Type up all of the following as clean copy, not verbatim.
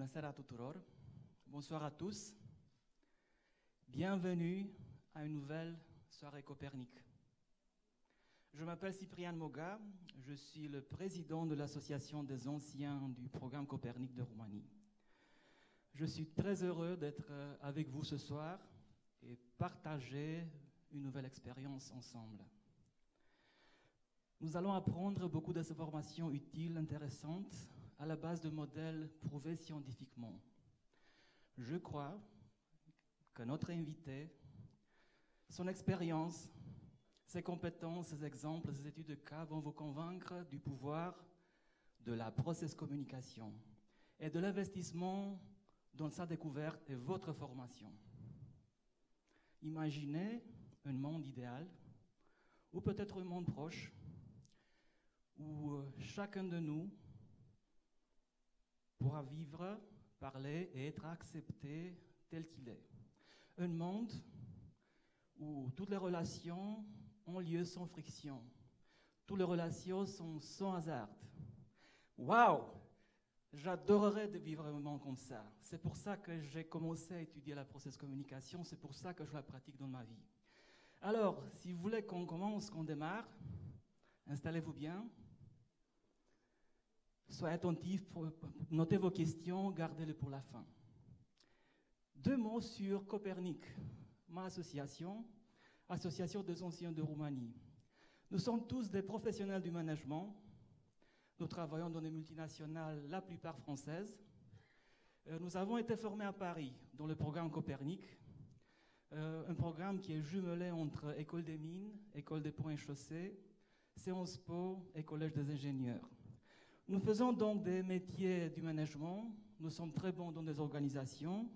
Buonasera a tuturor. Bonsoir à tous. Bienvenue à une nouvelle soirée Copernic. Je m'appelle Cyprien Moga, je suis le président de l'association des anciens du programme Copernic de Roumanie. Je suis très heureux d'être avec vous ce soir et partager une nouvelle expérience ensemble. Nous allons apprendre beaucoup d'informations utiles, intéressantes, à la base de modèles prouvés scientifiquement. Je crois que notre invité, son expérience, ses compétences, ses exemples, ses études de cas vont vous convaincre du pouvoir de la process communication et de l'investissement dans sa découverte et votre formation. Imaginez un monde idéal, ou peut-être un monde proche, où chacun de nous pourra vivre, parler et être accepté tel qu'il est. Un monde où toutes les relations ont lieu sans friction. Toutes les relations sont sans hasard. Waouh! J'adorerais de vivre un monde comme ça. C'est pour ça que j'ai commencé à étudier la process communication. C'est pour ça que je la pratique dans ma vie. Alors, si vous voulez qu'on commence, qu'on démarre, installez-vous bien. Soyez attentifs, notez vos questions, gardez-les pour la fin. 2 mots sur Copernic, ma association, Association des anciens de Roumanie. Nous sommes tous des professionnels du management. Nous travaillons dans des multinationales, la plupart françaises. Nous avons été formés à Paris, dans le programme Copernic, un programme qui est jumelé entre École des Mines, École des Ponts et Chaussées, Sciences Po et Collège des ingénieurs. Nous faisons donc des métiers du management, nous sommes très bons dans des organisations,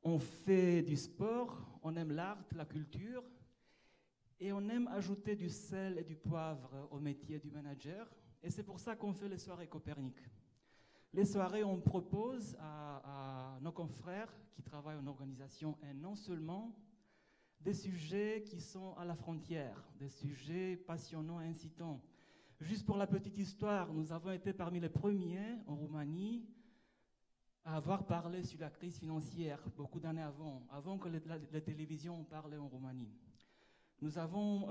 on fait du sport, on aime l'art, la culture, et on aime ajouter du sel et du poivre au métier du manager, et c'est pour ça qu'on fait les soirées Copernic. Les soirées, on propose à nos confrères qui travaillent en organisation, et non seulement des sujets qui sont à la frontière, des sujets passionnants et incitants. Juste pour la petite histoire, nous avons été parmi les premiers en Roumanie à avoir parlé sur la crise financière beaucoup d'années avant que les télévisions parlaient en Roumanie. Nous avons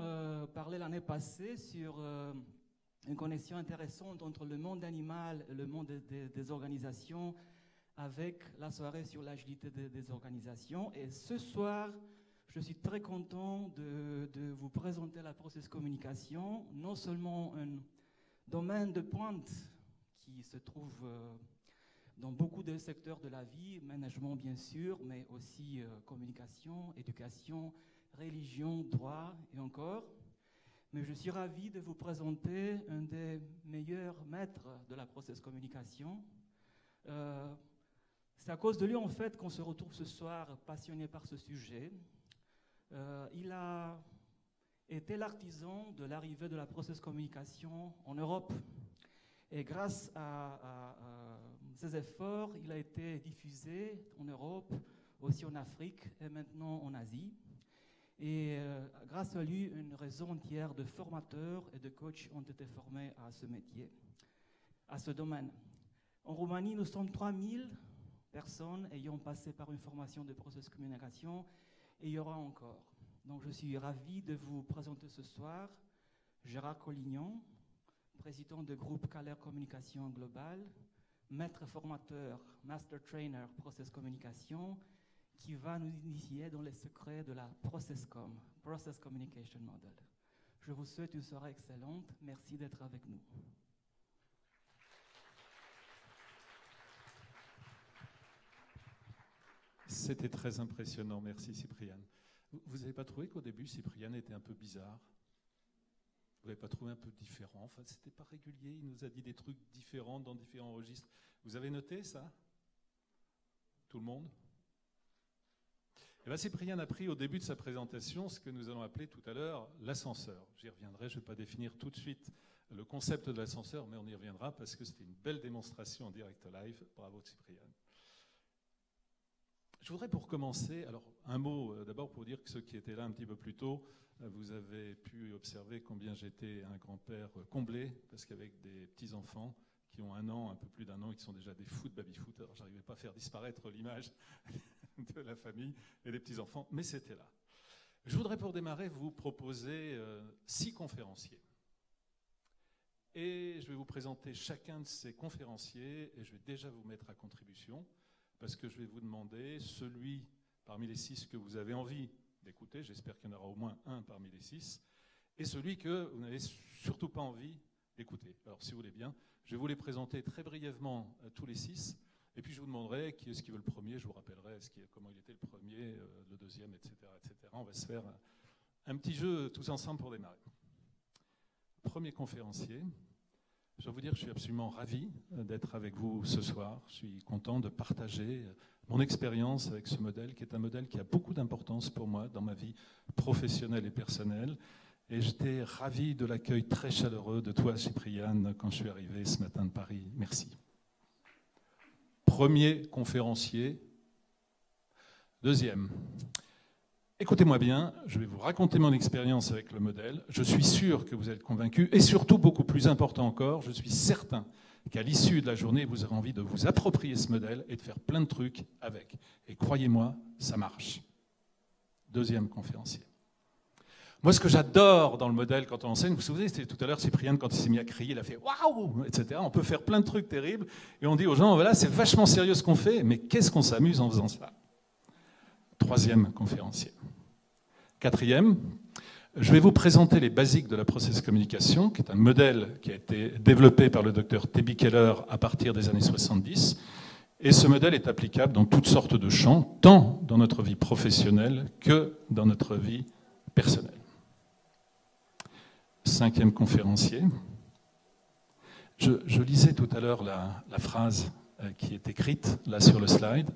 parlé l'année passée sur une connexion intéressante entre le monde animal et le monde des organisations avec la soirée sur l'agilité des organisations. Et ce soir, je suis très content de vous présenter la process communication, non seulement un domaine de pointe qui se trouve dans beaucoup de secteurs de la vie, management bien sûr, mais aussi communication, éducation, religion, droit et encore. Mais je suis ravi de vous présenter un des meilleurs maîtres de la process communication. C'est à cause de lui en fait qu'on se retrouve ce soir passionné par ce sujet. Il a été l'artisan de l'arrivée de la process communication en Europe. Et grâce à ses efforts, il a été diffusé en Europe, aussi en Afrique et maintenant en Asie. Et grâce à lui, une réseau entière de formateurs et de coachs ont été formés à ce métier, à ce domaine. En Roumanie, nous sommes 3000 personnes ayant passé par une formation de process communication. Et il y aura encore. Donc je suis ravi de vous présenter ce soir Gérard Collignon, président du groupe Caler Communication Globale, maître formateur, master trainer Process Communication, qui va nous initier dans les secrets de la Process Communication Model. Je vous souhaite une soirée excellente. Merci d'être avec nous. C'était très impressionnant, merci Cyprien. Vous n'avez pas trouvé qu'au début, Cyprien était un peu bizarre? Vous n'avez pas trouvé un peu différent? Enfin, c'était pas régulier, il nous a dit des trucs différents dans différents registres. Vous avez noté ça? Tout le monde? Eh bien, Cyprien a pris au début de sa présentation ce que nous allons appeler tout à l'heure l'ascenseur. J'y reviendrai, je ne vais pas définir tout de suite le concept de l'ascenseur, mais on y reviendra parce que c'était une belle démonstration en direct live. Bravo Cyprien. Je voudrais pour commencer, alors un mot d'abord pour dire que ceux qui étaient là un petit peu plus tôt, vous avez pu observer combien j'étais un grand-père comblé, parce qu'avec des petits-enfants qui ont 1 an, un peu plus d'1 an, et qui sont déjà des fous de baby-foot. Alors, je n'arrivais pas à faire disparaître l'image de la famille et des petits-enfants, mais c'était là. Je voudrais pour démarrer vous proposer 6 conférenciers. Et je vais vous présenter chacun de ces conférenciers et je vais déjà vous mettre à contribution parce que je vais vous demander celui parmi les 6 que vous avez envie d'écouter, j'espère qu'il y en aura au moins un parmi les 6, et celui que vous n'avez surtout pas envie d'écouter. Alors si vous voulez bien, je vais vous les présenter très brièvement tous les 6, et puis je vous demanderai qui est-ce qui veut le premier, je vous rappellerai comment il était le premier, le deuxième, etc., etc. On va se faire un petit jeu tous ensemble pour démarrer. Premier conférencier, je dois vous dire que je suis absolument ravi d'être avec vous ce soir. Je suis content de partager mon expérience avec ce modèle, qui est un modèle qui a beaucoup d'importance pour moi dans ma vie professionnelle et personnelle. Et j'étais ravi de l'accueil très chaleureux de toi, Cypriane, quand je suis arrivé ce matin de Paris. Merci. Premier conférencier. Deuxième. Écoutez-moi bien, je vais vous raconter mon expérience avec le modèle. Je suis sûr que vous êtes convaincus, et surtout, beaucoup plus important encore, je suis certain qu'à l'issue de la journée, vous aurez envie de vous approprier ce modèle et de faire plein de trucs avec. Et croyez-moi, ça marche. Deuxième conférencier. Moi, ce que j'adore dans le modèle quand on enseigne, vous vous souvenez, c'était tout à l'heure Cyprien, quand il s'est mis à crier, il a fait « waouh !» etc. On peut faire plein de trucs terribles, et on dit aux gens « voilà, c'est vachement sérieux ce qu'on fait, mais qu'est-ce qu'on s'amuse en faisant ça ?» Troisième conférencier. Quatrième, je vais vous présenter les basiques de la process communication, qui est un modèle qui a été développé par le docteur T.B. Keller à partir des années 70. Et ce modèle est applicable dans toutes sortes de champs, tant dans notre vie professionnelle que dans notre vie personnelle. Cinquième conférencier. Je lisais tout à l'heure la phrase qui est écrite là sur le slide.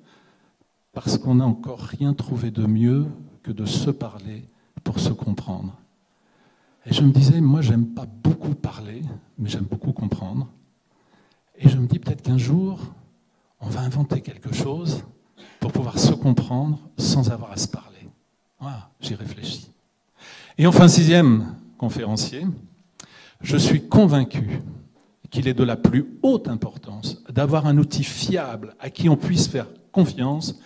Parce qu'on n'a encore rien trouvé de mieux que de se parler pour se comprendre. Et je me disais, moi, j'aime pas beaucoup parler, mais j'aime beaucoup comprendre. Et je me dis peut-être qu'un jour, on va inventer quelque chose pour pouvoir se comprendre sans avoir à se parler. Voilà, j'y réfléchis. Et enfin, sixième conférencier, je suis convaincu qu'il est de la plus haute importance d'avoir un outil fiable à qui on puisse faire confiance,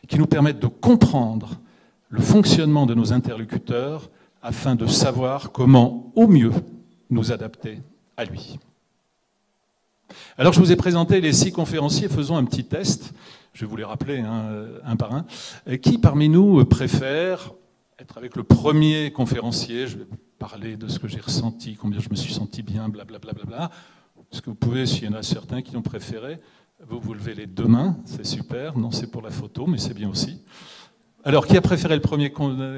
qui nous permette de comprendre le fonctionnement de nos interlocuteurs afin de savoir comment, au mieux, nous adapter à lui. Alors, je vous ai présenté les 6 conférenciers. Faisons un petit test. Je vais vous les rappeler un par un. Qui parmi nous préfère être avec le premier conférencier? Je vais parler de ce que j'ai ressenti, combien je me suis senti bien, blablabla. Est-ce que vous pouvez, s'il y en a certains qui l'ont préféré, vous levez les 2 mains, c'est super. Non, c'est pour la photo, mais c'est bien aussi. Alors, qui a préféré le premier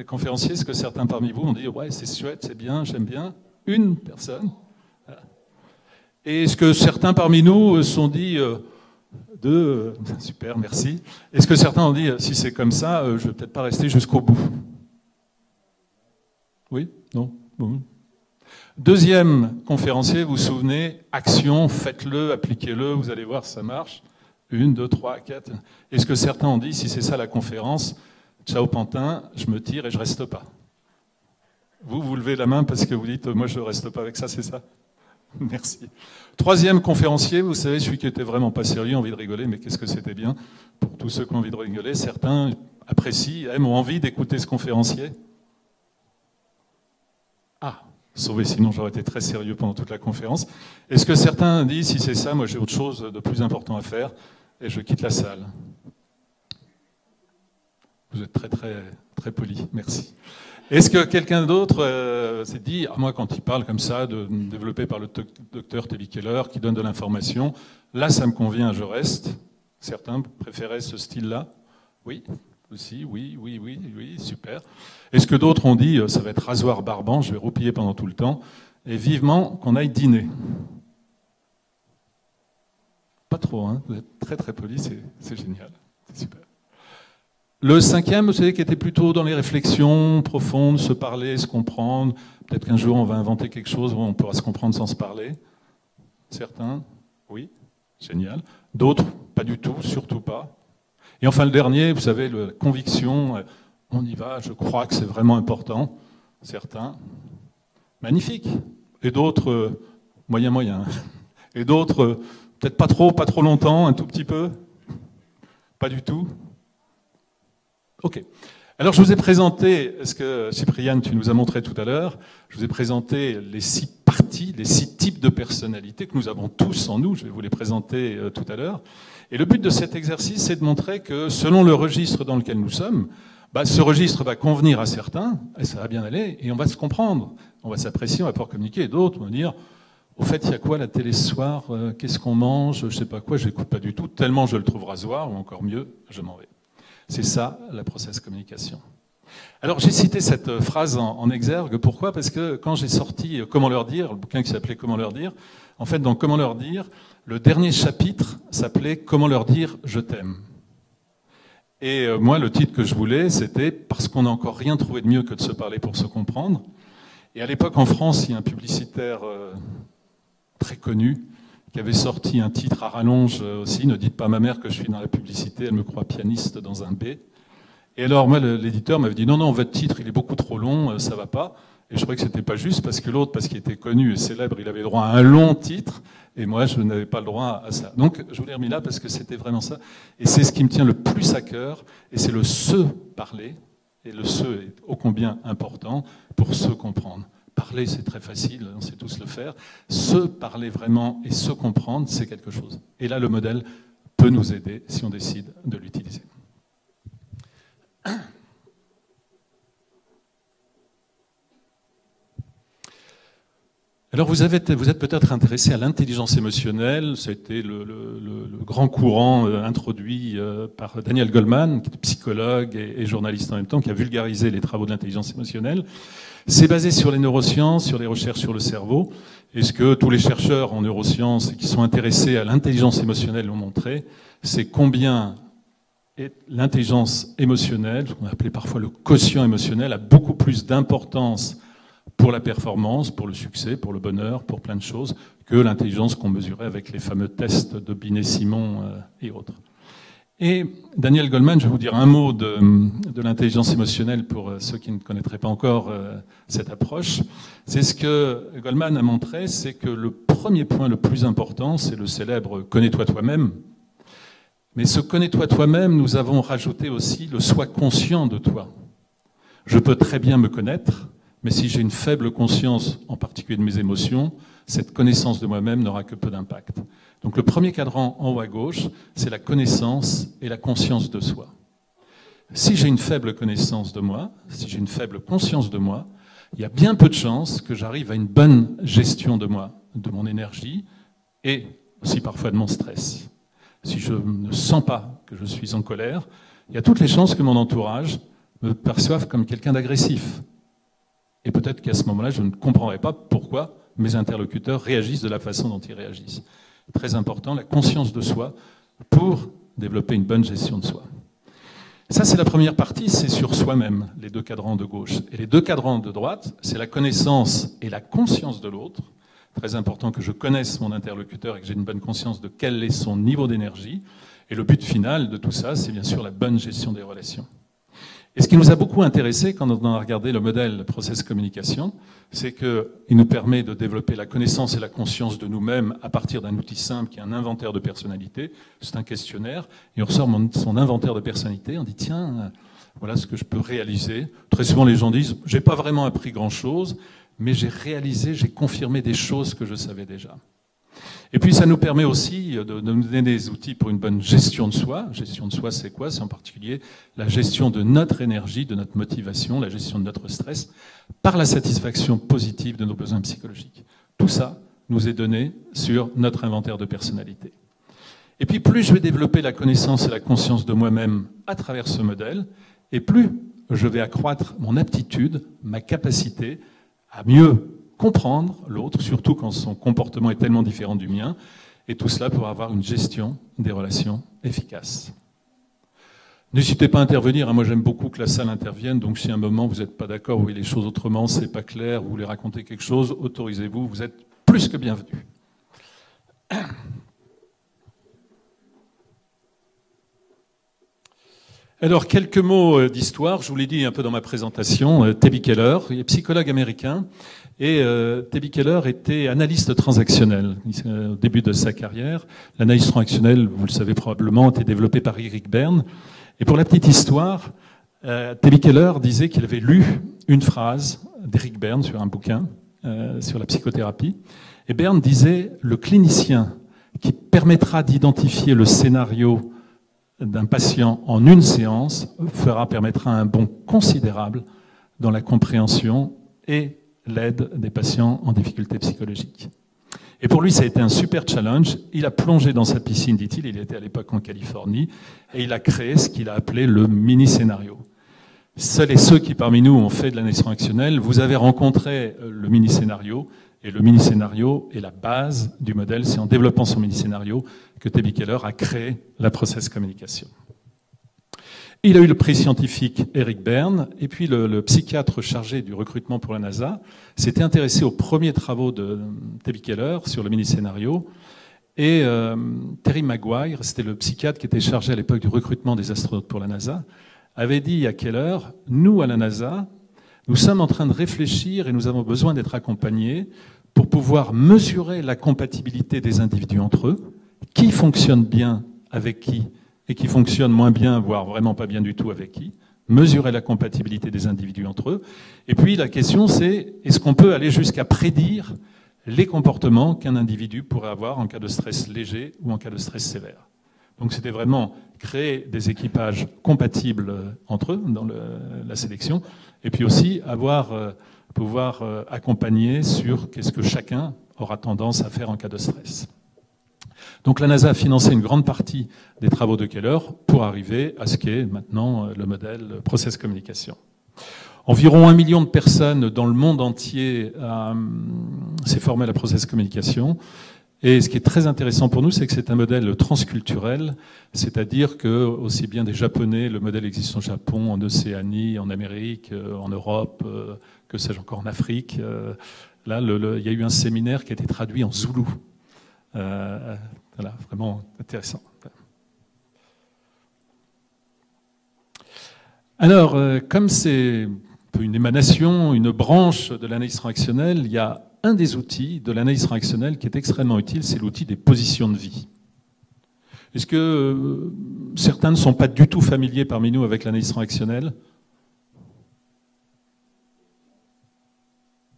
conférencier? Est-ce que certains parmi vous ont dit « ouais, c'est chouette, c'est bien, j'aime bien ». Une personne. Et est-ce que certains parmi nous se sont dit « super, merci ». Est-ce que certains ont dit « si c'est comme ça, je ne vais peut-être pas rester jusqu'au bout ». Oui? Non? Bon. Deuxième conférencier, vous vous souvenez, action, faites-le, appliquez-le, vous allez voir, ça marche. 1, 2, 3, 4. Est-ce que certains ont dit, si c'est ça la conférence, ciao Pantin, je me tire et je reste pas? Vous levez la main parce que vous dites, moi je reste pas avec ça, c'est ça? Merci. Troisième conférencier, vous savez, celui qui était vraiment pas sérieux, envie de rigoler, mais qu'est-ce que c'était bien? Pour tous ceux qui ont envie de rigoler, certains apprécient, aiment, ont envie d'écouter ce conférencier. Ah, sauvé, sinon j'aurais été très sérieux pendant toute la conférence. Est-ce que certains disent, si c'est ça, moi j'ai autre chose de plus important à faire et je quitte la salle? Vous êtes très très très poli, merci. Est-ce que quelqu'un d'autre s'est dit, moi quand il parle comme ça, développé par le docteur T.B. Keller, qui donne de l'information, là ça me convient, je reste? Certains préféraient ce style-là? Oui. Aussi, oui, super. Est-ce que d'autres ont dit, ça va être rasoir barbant, je vais roupiller pendant tout le temps, et vivement qu'on aille dîner? Pas trop, hein, vous êtes très très poli, c'est génial, c'est super. Le cinquième, vous savez, qui était plutôt dans les réflexions profondes, se parler, se comprendre, peut-être qu'un jour on va inventer quelque chose où on pourra se comprendre sans se parler. Certains, oui, génial. D'autres, pas du tout, surtout pas. Et enfin, le dernier, vous savez, la conviction, on y va, je crois que c'est vraiment important. Certains, magnifique. Et d'autres, moyen. Et d'autres, Peut-être pas trop longtemps, un tout petit peu? Pas du tout? Ok. Alors je vous ai présenté, ce que Cypriane, tu nous as montré tout à l'heure, je vous ai présenté les 6 parties, les 6 types de personnalités que nous avons tous en nous, je vais vous les présenter tout à l'heure. Et le but de cet exercice, c'est de montrer que selon le registre dans lequel nous sommes, ce registre va convenir à certains, et ça va bien aller, et on va se comprendre, on va s'apprécier, on va pouvoir communiquer, et d'autres vont dire, au fait, il y a quoi la télé ce soir? Qu'est-ce qu'on mange? Je sais pas quoi, je n'écoute pas du tout, tellement je le trouve rasoir, ou encore mieux, je m'en vais. C'est ça, la process communication. Alors, j'ai cité cette phrase en exergue. Pourquoi? Parce que quand j'ai sorti Comment leur dire, le bouquin qui s'appelait Comment leur dire, en fait, dans Comment leur dire, le dernier chapitre s'appelait Comment leur dire je t'aime. Et moi, le titre que je voulais, c'était Parce qu'on n'a encore rien trouvé de mieux que de se parler pour se comprendre. Et à l'époque, en France, il y a un publicitaire très connu qui avait sorti un titre à rallonge aussi, ne dites pas à ma mère que je suis dans la publicité, elle me croit pianiste dans un B. Et alors moi, l'éditeur m'avait dit non, votre titre il est beaucoup trop long, ça va pas. Et je trouvais que c'était pas juste parce que l'autre, parce qu'il était connu et célèbre, il avait droit à un long titre, et moi je n'avais pas le droit à ça. Donc je vous l'ai remis là parce que c'était vraiment ça. Et c'est ce qui me tient le plus à cœur, et c'est le se parler, et le se est ô combien important pour se comprendre. Parler, c'est très facile, on sait tous le faire. Se parler vraiment et se comprendre, c'est quelque chose. Et là, le modèle peut nous aider si on décide de l'utiliser. Alors, vous êtes peut-être intéressé à l'intelligence émotionnelle. Ça a été le grand courant introduit par Daniel Goleman, qui est psychologue et journaliste en même temps, qui a vulgarisé les travaux de l'intelligence émotionnelle. C'est basé sur les neurosciences, sur les recherches sur le cerveau. Et ce que tous les chercheurs en neurosciences qui sont intéressés à l'intelligence émotionnelle ont montré, c'est combien l'intelligence émotionnelle, ce qu'on appelait parfois le quotient émotionnel, a beaucoup plus d'importance pour la performance, pour le succès, pour le bonheur, pour plein de choses, que l'intelligence qu'on mesurait avec les fameux tests de Binet-Simon et autres. Et Daniel Goleman, je vais vous dire un mot de l'intelligence émotionnelle pour ceux qui ne connaîtraient pas encore cette approche. C'est ce que Goleman a montré, c'est que le premier point le plus important, c'est le célèbre « connais-toi toi-même ». Mais ce « connais-toi toi-même », nous avons rajouté aussi le « sois conscient de toi ». Je peux très bien me connaître, mais si j'ai une faible conscience, en particulier de mes émotions, cette connaissance de moi-même n'aura que peu d'impact. Donc le premier cadran en haut à gauche, c'est la connaissance et la conscience de soi. Si j'ai une faible connaissance de moi, si j'ai une faible conscience de moi, il y a bien peu de chances que j'arrive à une bonne gestion de moi, de mon énergie et aussi parfois de mon stress. Si je ne sens pas que je suis en colère, il y a toutes les chances que mon entourage me perçoive comme quelqu'un d'agressif. Et peut-être qu'à ce moment-là, je ne comprendrai pas pourquoi mes interlocuteurs réagissent de la façon dont ils réagissent. Très important, la conscience de soi pour développer une bonne gestion de soi. Ça, c'est la première partie, c'est sur soi-même, les 2 cadrans de gauche. Et les 2 cadrans de droite, c'est la connaissance et la conscience de l'autre. Très important que je connaisse mon interlocuteur et que j'ai une bonne conscience de quel est son niveau d'énergie. Et le but final de tout ça, c'est bien sûr la bonne gestion des relations. Et ce qui nous a beaucoup intéressé quand on a regardé le modèle process communication, c'est qu'il nous permet de développer la connaissance et la conscience de nous-mêmes à partir d'un outil simple qui est un inventaire de personnalité. C'est un questionnaire et on ressort son inventaire de personnalité. On dit tiens, voilà ce que je peux réaliser. Très souvent les gens disent j'ai pas vraiment appris grand-chose, mais j'ai réalisé, j'ai confirmé des choses que je savais déjà. Et puis ça nous permet aussi de nous donner des outils pour une bonne gestion de soi. Gestion de soi, c'est quoi? C'est en particulier la gestion de notre énergie, de notre motivation, la gestion de notre stress, par la satisfaction positive de nos besoins psychologiques. Tout ça nous est donné sur notre inventaire de personnalité. Et puis plus je vais développer la connaissance et la conscience de moi-même à travers ce modèle, et plus je vais accroître mon aptitude, ma capacité à mieux comprendre l'autre, surtout quand son comportement est tellement différent du mien, et tout cela pour avoir une gestion des relations efficace. N'hésitez pas à intervenir, moi j'aime beaucoup que la salle intervienne, donc si à un moment vous n'êtes pas d'accord, vous voyez les choses autrement, c'est pas clair, vous voulez raconter quelque chose, autorisez-vous, vous êtes plus que bienvenus. Alors, quelques mots d'histoire. Je vous l'ai dit un peu dans ma présentation. Tebi Keller, il est psychologue américain. Et Tebi Keller était analyste transactionnel au début de sa carrière. L'analyse transactionnelle, vous le savez probablement, était développée par Eric Berne. Et pour la petite histoire, Tebi Keller disait qu'il avait lu une phrase d'Eric Berne sur un bouquin sur la psychothérapie. Et Berne disait « Le clinicien qui permettra d'identifier le scénario d'un patient en une séance permettra un bond considérable dans la compréhension et l'aide des patients en difficulté psychologique. » Et pour lui, ça a été un super challenge. Il a plongé dans sa piscine, dit-il, il était à l'époque en Californie, et il a créé ce qu'il a appelé le mini-scénario. Seuls et ceux qui parmi nous ont fait de l'analyse transactionnelle, vous avez rencontré le mini-scénario, et le mini-scénario est la base du modèle. C'est en développant son mini-scénario que Tebi Keller a créé la process communication. Il a eu le prix scientifique Eric Berne, et puis le psychiatre chargé du recrutement pour la NASA s'était intéressé aux premiers travaux de Tebi Keller sur le mini-scénario. Et Terry Maguire, c'était le psychiatre qui était chargé à l'époque du recrutement des astronautes pour la NASA, avait dit à Keller, nous à la NASA, nous sommes en train de réfléchir et nous avons besoin d'être accompagnés pour pouvoir mesurer la compatibilité des individus entre eux, qui fonctionne bien avec qui et qui fonctionne moins bien, voire vraiment pas bien du tout avec qui, mesurer la compatibilité des individus entre eux. Et puis la question c'est, est-ce qu'on peut aller jusqu'à prédire les comportements qu'un individu pourrait avoir en cas de stress léger ou en cas de stress sévère. Donc c'était vraiment créer des équipages compatibles entre eux dans la sélection, et puis aussi pouvoir accompagner sur qu'est-ce que chacun aura tendance à faire en cas de stress. Donc la NASA a financé une grande partie des travaux de Keller pour arriver à ce qu'est maintenant le modèle Process Communication. Environ 1 million de personnes dans le monde entier s'est formé à la Process Communication. Et ce qui est très intéressant pour nous, c'est que c'est un modèle transculturel, c'est-à-dire que aussi bien des Japonais, le modèle existe au Japon, en Océanie, en Amérique, en Europe, que sais-je encore, en Afrique. Là, il y a eu un séminaire qui a été traduit en zoulou. Voilà, vraiment intéressant. Alors, comme c'est une émanation, une branche de l'analyse transactionnelle, il y a un des outils de l'analyse transactionnelle qui est extrêmement utile, c'est l'outil des positions de vie. Est-ce que certains ne sont pas du tout familiers parmi nous avec l'analyse transactionnelle?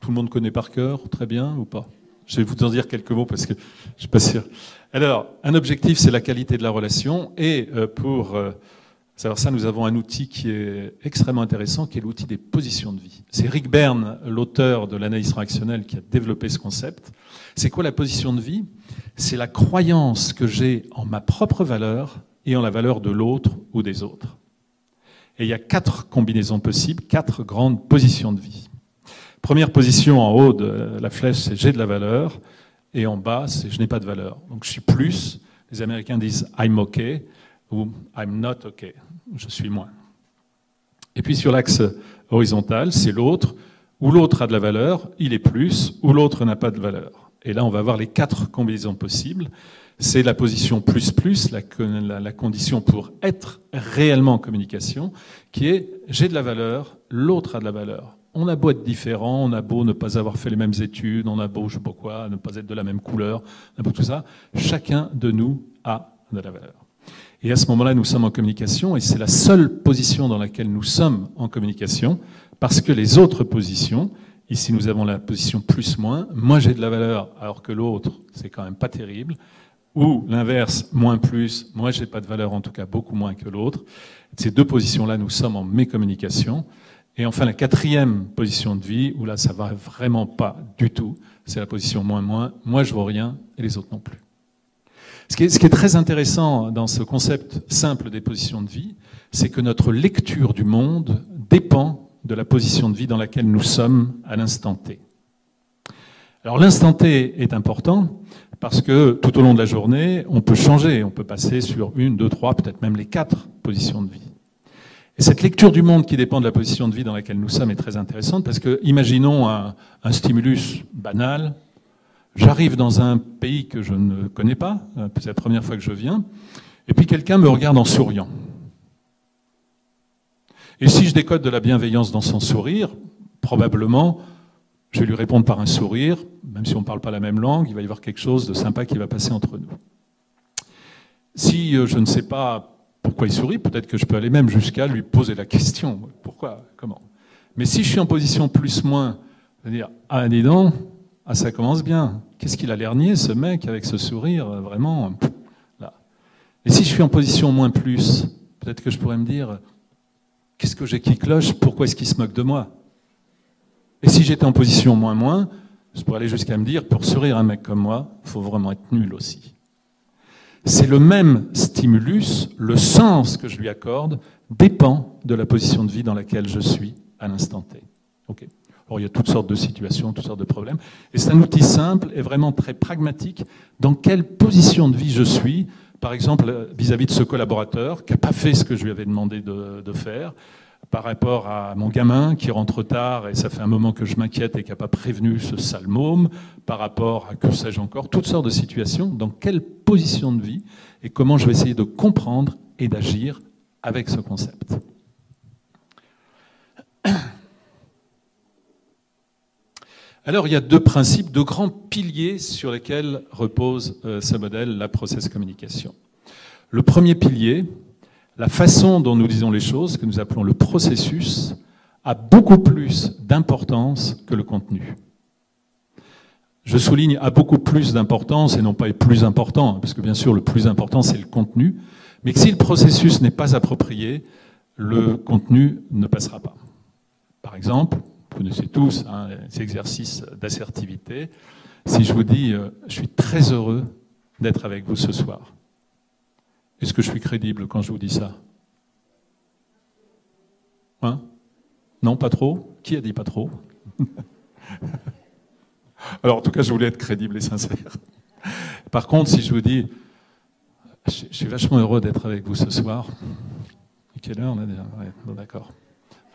Tout le monde connaît par cœur, très bien, ou pas? Je vais vous en dire quelques mots parce que je ne suis pas sûr. Alors, un objectif, c'est la qualité de la relation. Et pour savoir ça, nous avons un outil qui est extrêmement intéressant, qui est l'outil des positions de vie. C'est Rick Berne, l'auteur de l'analyse transactionnelle, qui a développé ce concept. C'est quoi la position de vie? C'est la croyance que j'ai en ma propre valeur et en la valeur de l'autre ou des autres. Et il y a 4 combinaisons possibles, 4 grandes positions de vie. Première position en haut de la flèche, c'est j'ai de la valeur. Et en bas, c'est je n'ai pas de valeur. Donc je suis plus. Les Américains disent I'm okay ou I'm not okay. Je suis moins. Et puis sur l'axe horizontal, c'est l'autre. Où l'autre a de la valeur, il est plus. Où l'autre n'a pas de valeur. Et là, on va voir les 4 combinaisons possibles. C'est la position plus, la condition pour être réellement en communication, qui est j'ai de la valeur, l'autre a de la valeur. On a beau être différent, on a beau ne pas avoir fait les mêmes études, on a beau, je sais pas quoi, ne pas être de la même couleur, on a beau tout ça, chacun de nous a de la valeur. Et à ce moment-là, nous sommes en communication, et c'est la seule position dans laquelle nous sommes en communication, parce que les autres positions, ici nous avons la position plus-moins, moi j'ai de la valeur, alors que l'autre, c'est quand même pas terrible, ou l'inverse, moins-plus, moi j'ai pas de valeur, en tout cas beaucoup moins que l'autre. Ces 2 positions-là, nous sommes en mécommunication. Et enfin, la 4e position de vie, où là, ça va vraiment pas du tout, c'est la position moins-moins. Moi, je vaux rien et les autres non plus. Ce qui est très intéressant dans ce concept simple des positions de vie, c'est que notre lecture du monde dépend de la position de vie dans laquelle nous sommes à l'instant T. Alors, l'instant T est important parce que tout au long de la journée, on peut changer, on peut passer sur 1, 2, 3, peut-être même les 4 positions de vie. Et cette lecture du monde qui dépend de la position de vie dans laquelle nous sommes est très intéressante parce que, imaginons un stimulus banal. J'arrive dans un pays que je ne connais pas, c'est la première fois que je viens, et puis quelqu'un me regarde en souriant. Et si je décode de la bienveillance dans son sourire, probablement, je vais lui répondre par un sourire, même si on ne parle pas la même langue, il va y avoir quelque chose de sympa qui va passer entre nous. Si je ne sais pas pourquoi il sourit, peut-être que je peux aller même jusqu'à lui poser la question. Pourquoi? Comment? Mais si je suis en position plus-moins, je vais dire, ah dis donc, ah ça commence bien. Qu'est-ce qu'il a l'air niais, ce mec, avec ce sourire, vraiment là. Et si je suis en position moins plus, peut-être que je pourrais me dire, qu'est-ce que j'ai qui cloche? Pourquoi est-ce qu'il se moque de moi? Et si j'étais en position moins, je pourrais aller jusqu'à me dire, pour sourire un mec comme moi, il faut vraiment être nul aussi. C'est le même stimulus, le sens que je lui accorde dépend de la position de vie dans laquelle je suis à l'instant T. Okay. Alors, il y a toutes sortes de situations, toutes sortes de problèmes. Et c'est un outil simple et vraiment très pragmatique. Dans quelle position de vie je suis, par exemple, vis-à-vis de ce collaborateur qui n'a pas fait ce que je lui avais demandé de faire, par rapport à mon gamin qui rentre tard et ça fait un moment que je m'inquiète et qui n'a pas prévenu ce sale môme, par rapport à que sais-je encore, toutes sortes de situations, dans quelle position de vie et comment je vais essayer de comprendre et d'agir avec ce concept. Alors, il y a deux principes, deux grands piliers sur lesquels repose ce modèle, la process communication. Le premier pilier, la façon dont nous disons les choses, que nous appelons le processus, a beaucoup plus d'importance que le contenu. Je souligne a beaucoup plus d'importance et non pas est plus important, parce que bien sûr le plus important c'est le contenu, mais que si le processus n'est pas approprié, le contenu ne passera pas. Par exemple, vous connaissez tous les exercices d'assertivité. Si je vous dis je suis très heureux d'être avec vous ce soir, est-ce que je suis crédible quand je vous dis ça? Hein? Non, pas trop? Qui a dit pas trop? Alors, en tout cas, je voulais être crédible et sincère. Par contre, si je vous dis je suis vachement heureux d'être avec vous ce soir. Et quelle heure on a déjà? Ouais, bon, d'accord.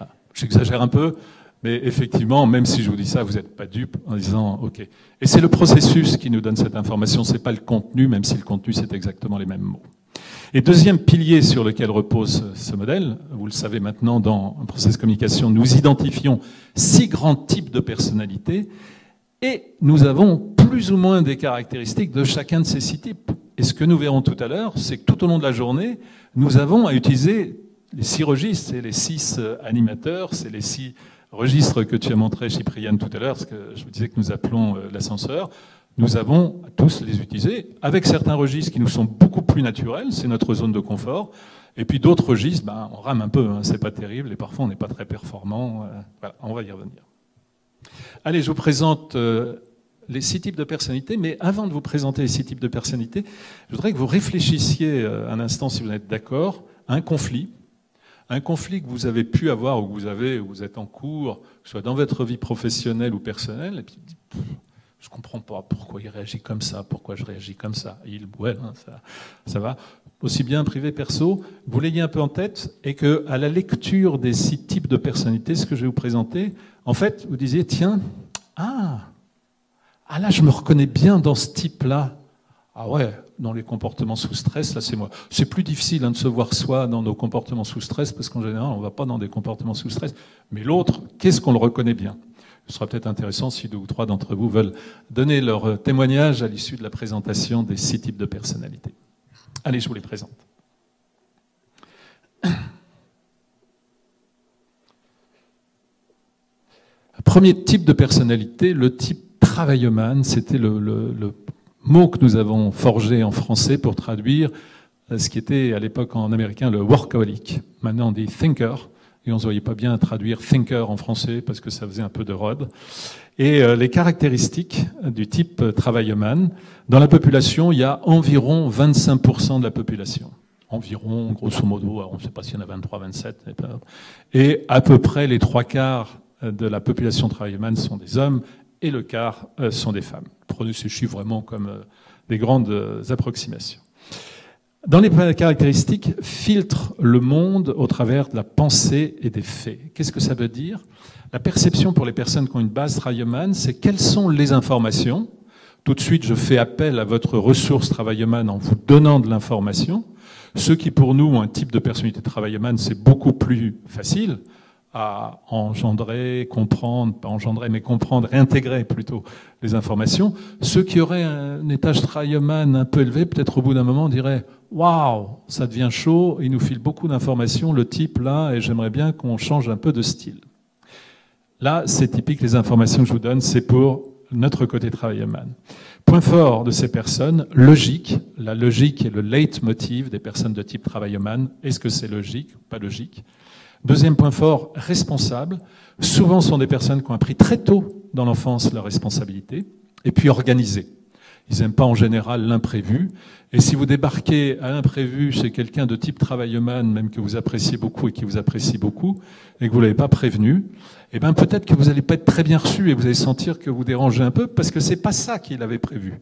Ah, j'exagère un peu, mais effectivement, même si je vous dis ça, vous n'êtes pas dupe en disant OK. Et c'est le processus qui nous donne cette information, c'est pas le contenu, même si le contenu, c'est exactement les mêmes mots. Et deuxième pilier sur lequel repose ce modèle, vous le savez maintenant dans un process communication, nous identifions 6 grands types de personnalités et nous avons plus ou moins des caractéristiques de chacun de ces 6 types. Et ce que nous verrons tout à l'heure, c'est que tout au long de la journée, nous avons à utiliser les 6 registres, c'est les 6 animateurs, c'est les 6 registres que tu as montré, Cypriane, tout à l'heure, parce que je vous disais que nous appelons l'ascenseur. Nous avons à tous les utiliser, avec certains registres qui nous sont beaucoup plus naturels, c'est notre zone de confort, et puis d'autres registres, on rame un peu, c'est pas terrible, et parfois on n'est pas très performant. Voilà, on va y revenir. Allez, je vous présente les 6 types de personnalités, mais avant de vous présenter les 6 types de personnalités, je voudrais que vous réfléchissiez un instant, si vous êtes d'accord, à un conflit que vous avez pu avoir, ou que vous êtes en cours, que ce soit dans votre vie professionnelle ou personnelle, et puis je ne comprends pas pourquoi il réagit comme ça, pourquoi je réagis comme ça. Ça va. Aussi bien privé, perso, vous l'ayez un peu en tête et qu'à la lecture des 6 types de personnalités, ce que je vais vous présenter, en fait, vous disiez, tiens, là, je me reconnais bien dans ce type-là. Ah ouais, dans les comportements sous stress, là, c'est moi. C'est plus difficile de se voir soi dans nos comportements sous stress, parce qu'en général, on ne va pas dans des comportements sous stress. Mais l'autre, qu'est-ce qu'on le reconnaît bien? Ce sera peut-être intéressant si 2 ou 3 d'entre vous veulent donner leur témoignage à l'issue de la présentation des 6 types de personnalités. Allez, je vous les présente. Premier type de personnalité, le type travailleman, c'était le mot que nous avons forgé en français pour traduire ce qui était à l'époque en américain le workaholic. Maintenant on dit thinker. Et on ne se voyait pas bien traduire thinker en français parce que ça faisait un peu de rode. Et les caractéristiques du type travailleman, dans la population, il y a environ 25% de la population. Environ, grosso modo, on ne sait pas s'il y en a 23, 27. Et à peu près les 3/4 de la population travailleman sont des hommes et le quart sont des femmes. Prenez ces chiffres vraiment comme des grandes approximations. Dans les caractéristiques, filtre le monde au travers de la pensée et des faits. Qu'est-ce que ça veut dire? La perception pour les personnes qui ont une base travailleman, c'est quelles sont les informations. Tout de suite, je fais appel à votre ressource travailleman en vous donnant de l'information Ceux qui, pour nous, ont un type de personnalité travaillomane, c'est beaucoup plus facile à engendrer, comprendre, pas engendrer, mais comprendre, réintégrer plutôt les informations. Ceux qui auraient un étage travaillomane un peu élevé, peut-être au bout d'un moment, diraient « Waouh, ça devient chaud, il nous file beaucoup d'informations, le type là, et j'aimerais bien qu'on change un peu de style. » Là, c'est typique, les informations que je vous donne, c'est pour notre côté travaillomane. Point fort de ces personnes, logique. La logique est le leitmotiv des personnes de type travaillomane. Est-ce que c'est logique ou pas logique? Deuxième point fort, responsable. Souvent, ce sont des personnes qui ont appris très tôt dans l'enfance leur responsabilité. Et puis organisées. Ils n'aiment pas en général l'imprévu. Et si vous débarquez à l'imprévu chez quelqu'un de type travaillomane, même que vous appréciez beaucoup et qui vous apprécie beaucoup, et que vous ne l'avez pas prévenu, eh ben peut-être que vous n'allez pas être très bien reçu et vous allez sentir que vous dérangez un peu parce que c'est pas ça qu'il avait prévu.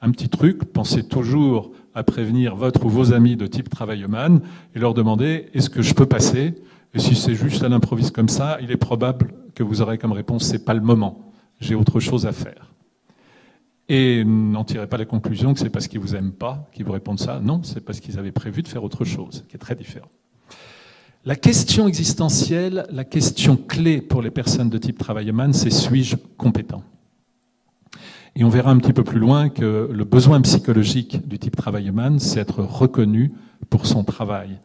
Un petit truc, pensez toujours à prévenir votre ou vos amis de type travaillomane et leur demander est-ce que je peux passer? Et si c'est juste à l'improviste comme ça, il est probable que vous aurez comme réponse c'est pas le moment, j'ai autre chose à faire. Et n'en tirez pas la conclusion que c'est parce qu'ils vous aiment pas qu'ils vous répondent ça. Non, c'est parce qu'ils avaient prévu de faire autre chose, qui est très différent. La question existentielle, la question clé pour les personnes de type travaillomane, c'est suis-je compétent? Et on verra un petit peu plus loin que le besoin psychologique du type travaillomane, c'est être reconnu pour son travail.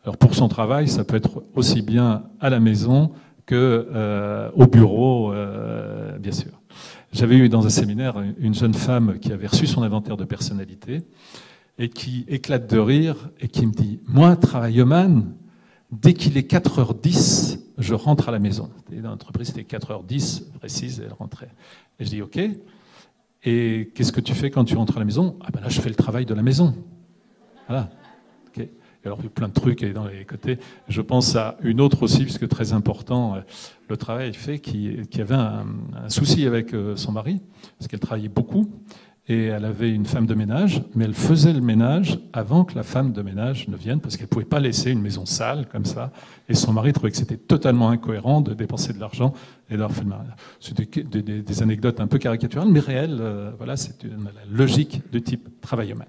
Alors pour son travail, ça peut être aussi bien à la maison que au bureau, bien sûr. J'avais eu dans un séminaire une jeune femme qui avait reçu son inventaire de personnalité et qui éclate de rire et qui me dit « Moi, travaillomane, dès qu'il est 4h10, je rentre à la maison. » Dans l'entreprise, c'était 4h10, précise, elle rentrait. Et je dis « Ok. Et qu'est-ce que tu fais quand tu rentres à la maison ?»« Ah ben là, je fais le travail de la maison. » Voilà. Okay. Et alors, il y a plein de trucs dans les côtés. Je pense à une autre aussi, puisque très important, le travail fait, qui avait un souci avec son mari, parce qu'elle travaillait beaucoup. Et elle avait une femme de ménage, mais elle faisait le ménage avant que la femme de ménage ne vienne, parce qu'elle ne pouvait pas laisser une maison sale comme ça. Et son mari trouvait que c'était totalement incohérent de dépenser de l'argent et d'avoir fait le ménage. C'est des anecdotes un peu caricaturales, mais réelles. Voilà, c'est la logique de type travaillomane.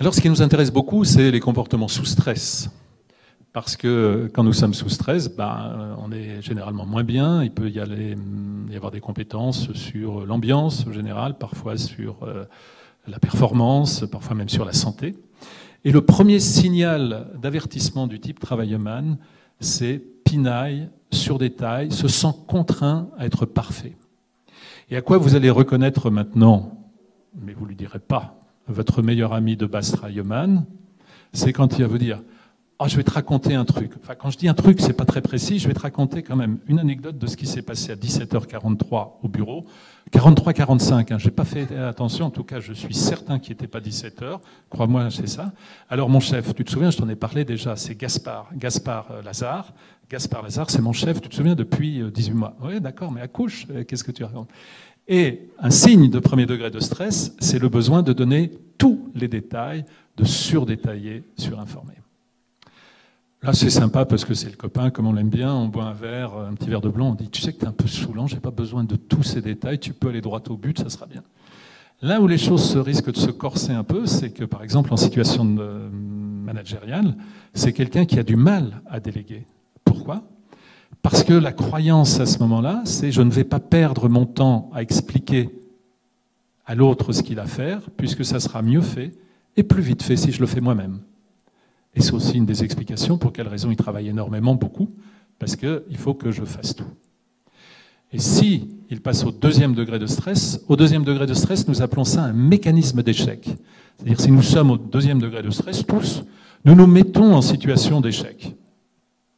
Alors, ce qui nous intéresse beaucoup, c'est les comportements sous stress. Parce que quand nous sommes sous stress, on est généralement moins bien. Il peut y avoir des compétences sur l'ambiance en général, parfois sur la performance, parfois même sur la santé. Et le premier signal d'avertissement du type travaillomane, c'est pinaille, surdétail, se sent contraint à être parfait. Et à quoi vous allez reconnaître maintenant, mais vous ne lui direz pas, votre meilleur ami de base travaillomane, c'est quand il va vous dire « je vais te raconter un truc ». Enfin, quand je dis un truc, c'est pas très précis, je vais te raconter quand même une anecdote de ce qui s'est passé à 17h43 au bureau. 43-45, j'ai pas fait attention, en tout cas, je suis certain qu'il n'était pas 17h. Crois-moi, c'est ça. Alors, mon chef, tu te souviens, je t'en ai parlé déjà, c'est Gaspard Lazare. Gaspard Lazare, c'est mon chef, tu te souviens, depuis 18 mois. Oui, d'accord, mais accouche, qu'est-ce que tu racontes ? Et un signe de premier degré de stress, c'est le besoin de donner tous les détails, de surdétailler, surinformer. Là, c'est sympa parce que c'est le copain, comme on l'aime bien, on boit un verre, un petit verre de blanc, on dit « Tu sais que tu es un peu saoulant, j'ai pas besoin de tous ces détails, tu peux aller droit au but, ça sera bien. » Là où les choses risquent de se corser un peu, c'est que, par exemple, en situation managériale, c'est quelqu'un qui a du mal à déléguer. Pourquoi ? Parce que la croyance à ce moment-là, c'est « Je ne vais pas perdre mon temps à expliquer à l'autre ce qu'il a à faire, puisque ça sera mieux fait et plus vite fait si je le fais moi-même. » Et c'est aussi une des explications pour quelle raison il travaille énormément, beaucoup, parce qu'il faut que je fasse tout. Et si il passe au deuxième degré de stress, nous appelons ça un mécanisme d'échec. C'est-à-dire si nous sommes au deuxième degré de stress, tous, nous nous mettons en situation d'échec.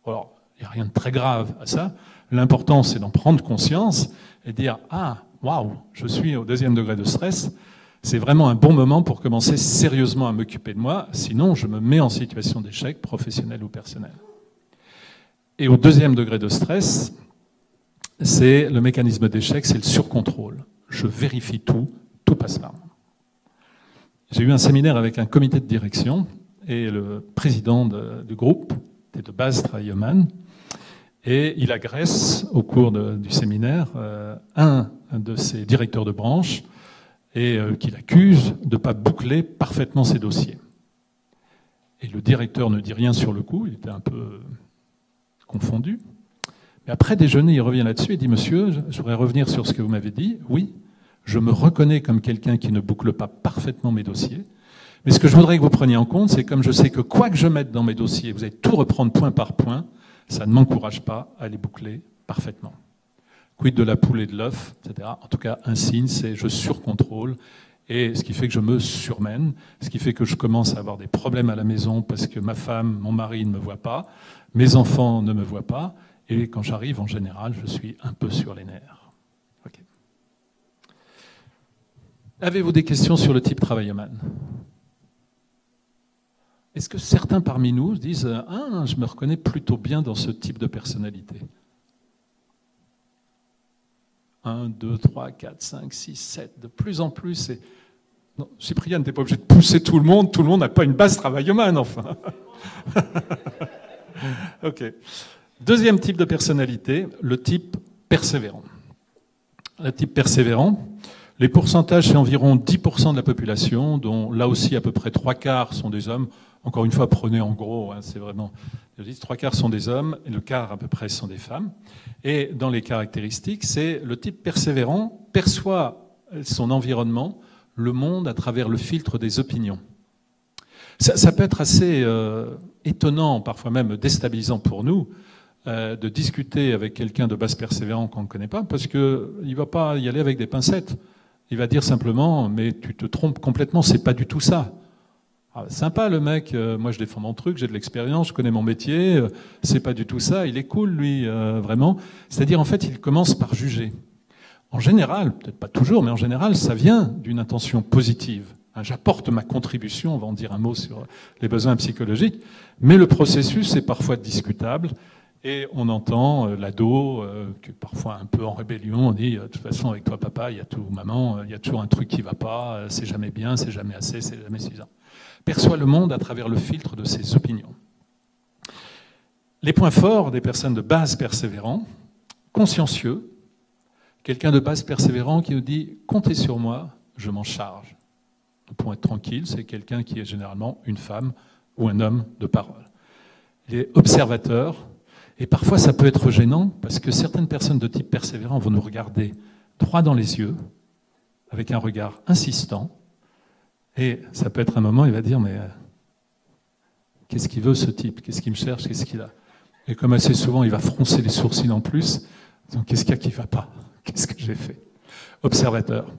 Alors, il n'y a rien de très grave à ça. L'important, c'est d'en prendre conscience et de dire « Ah, waouh, je suis au deuxième degré de stress ». C'est vraiment un bon moment pour commencer sérieusement à m'occuper de moi, sinon je me mets en situation d'échec professionnel ou personnel. Et au deuxième degré de stress, c'est le mécanisme d'échec, c'est le surcontrôle. Je vérifie tout, tout passe par moi. J'ai eu un séminaire avec un comité de direction et le président du groupe était de base travaillomane. Et il agresse, au cours du séminaire, un de ses directeurs de branche et qu'il accuse de ne pas boucler parfaitement ses dossiers. Et le directeur ne dit rien sur le coup, il était un peu confondu. Mais après déjeuner, il revient là-dessus et dit « Monsieur, je voudrais revenir sur ce que vous m'avez dit. Oui, je me reconnais comme quelqu'un qui ne boucle pas parfaitement mes dossiers. Mais ce que je voudrais que vous preniez en compte, c'est comme je sais que quoi que je mette dans mes dossiers, vous allez tout reprendre point par point, ça ne m'encourage pas à les boucler parfaitement. Quid de la poule et de l'œuf, etc. En tout cas, un signe, c'est je surcontrôle, et ce qui fait que je me surmène, ce qui fait que je commence à avoir des problèmes à la maison parce que ma femme, mon mari ne me voient pas, mes enfants ne me voient pas, et quand j'arrive, en général, je suis un peu sur les nerfs. Okay. Avez-vous des questions sur le type travaillomane ? Est-ce que certains parmi nous disent « Ah, je me reconnais plutôt bien dans ce type de personnalité ». 1, 2, 3, 4, 5, 6, 7, de plus en plus. Non, Cyprien, tu n'es pas obligé de pousser tout le monde n'a pas une base travaillomane, enfin. Ok. Deuxième type de personnalité, le type persévérant. Le type persévérant, les pourcentages, c'est environ 10% de la population, dont là aussi à peu près 3/4 sont des hommes. Encore une fois, prenez en gros, hein, c'est vraiment... 3/4 sont des hommes, et le quart à peu près sont des femmes. Et dans les caractéristiques, c'est le type persévérant perçoit son environnement, le monde, à travers le filtre des opinions. Ça peut être assez étonnant, parfois même déstabilisant pour nous, de discuter avec quelqu'un de base persévérant qu'on ne connaît pas, parce qu'il ne va pas y aller avec des pincettes. Il va dire simplement « mais tu te trompes complètement, c'est pas du tout ça ». Ah, sympa le mec, moi je défends mon truc, j'ai de l'expérience, je connais mon métier, c'est pas du tout ça, il est cool lui, vraiment. C'est-à-dire en fait il commence par juger. En général, peut-être pas toujours, mais en général ça vient d'une intention positive. J'apporte ma contribution, on va en dire un mot sur les besoins psychologiques, mais le processus est parfois discutable et on entend l'ado, qui est parfois un peu en rébellion, on dit de toute façon avec toi papa, il y a tout, maman, il y a toujours un truc qui va pas, c'est jamais bien, c'est jamais assez, c'est jamais suffisant. Perçoit le monde à travers le filtre de ses opinions. Les points forts des personnes de base persévérant, consciencieux, quelqu'un de base persévérant qui nous dit « comptez sur moi, je m'en charge ». Pour être tranquille, c'est quelqu'un qui est généralement une femme ou un homme de parole. Il est observateur, et parfois ça peut être gênant parce que certaines personnes de type persévérant vont nous regarder droit dans les yeux, avec un regard insistant, et ça peut être un moment, il va dire, mais qu'est-ce qu'il veut ce type? Qu'est-ce qu'il me cherche? Qu'est-ce qu'il a? Et comme assez souvent, il va froncer les sourcils en plus. Donc, qu'est-ce qu'il y a qui ne va pas? Qu'est-ce que j'ai fait? Observateur.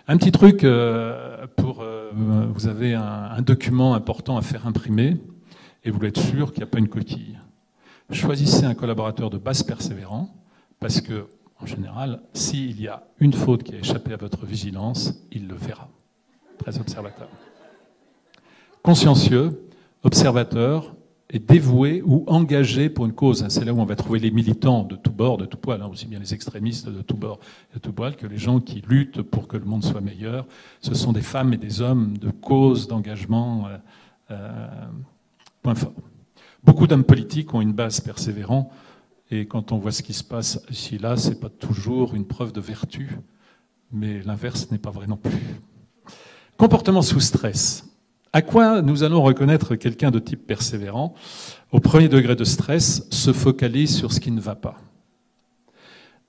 Un petit truc vous avez un document important à faire imprimer et vous voulez être sûr qu'il n'y a pas une coquille. Choisissez un collaborateur de base persévérant parce que, en général, s'il y a une faute qui a échappé à votre vigilance, il le verra. Très observateur. Consciencieux, observateur et dévoué ou engagé pour une cause. C'est là où on va trouver les militants de tout bord, de tout poil, aussi bien les extrémistes de tout bord et de tout poil que les gens qui luttent pour que le monde soit meilleur. Ce sont des femmes et des hommes de cause, d'engagement, point fort. Beaucoup d'hommes politiques ont une base persévérante et quand on voit ce qui se passe ici là, c'est pas toujours une preuve de vertu, mais l'inverse n'est pas vrai non plus. Comportement sous stress. À quoi nous allons reconnaître quelqu'un de type persévérant? Au premier degré de stress, se focalise sur ce qui ne va pas.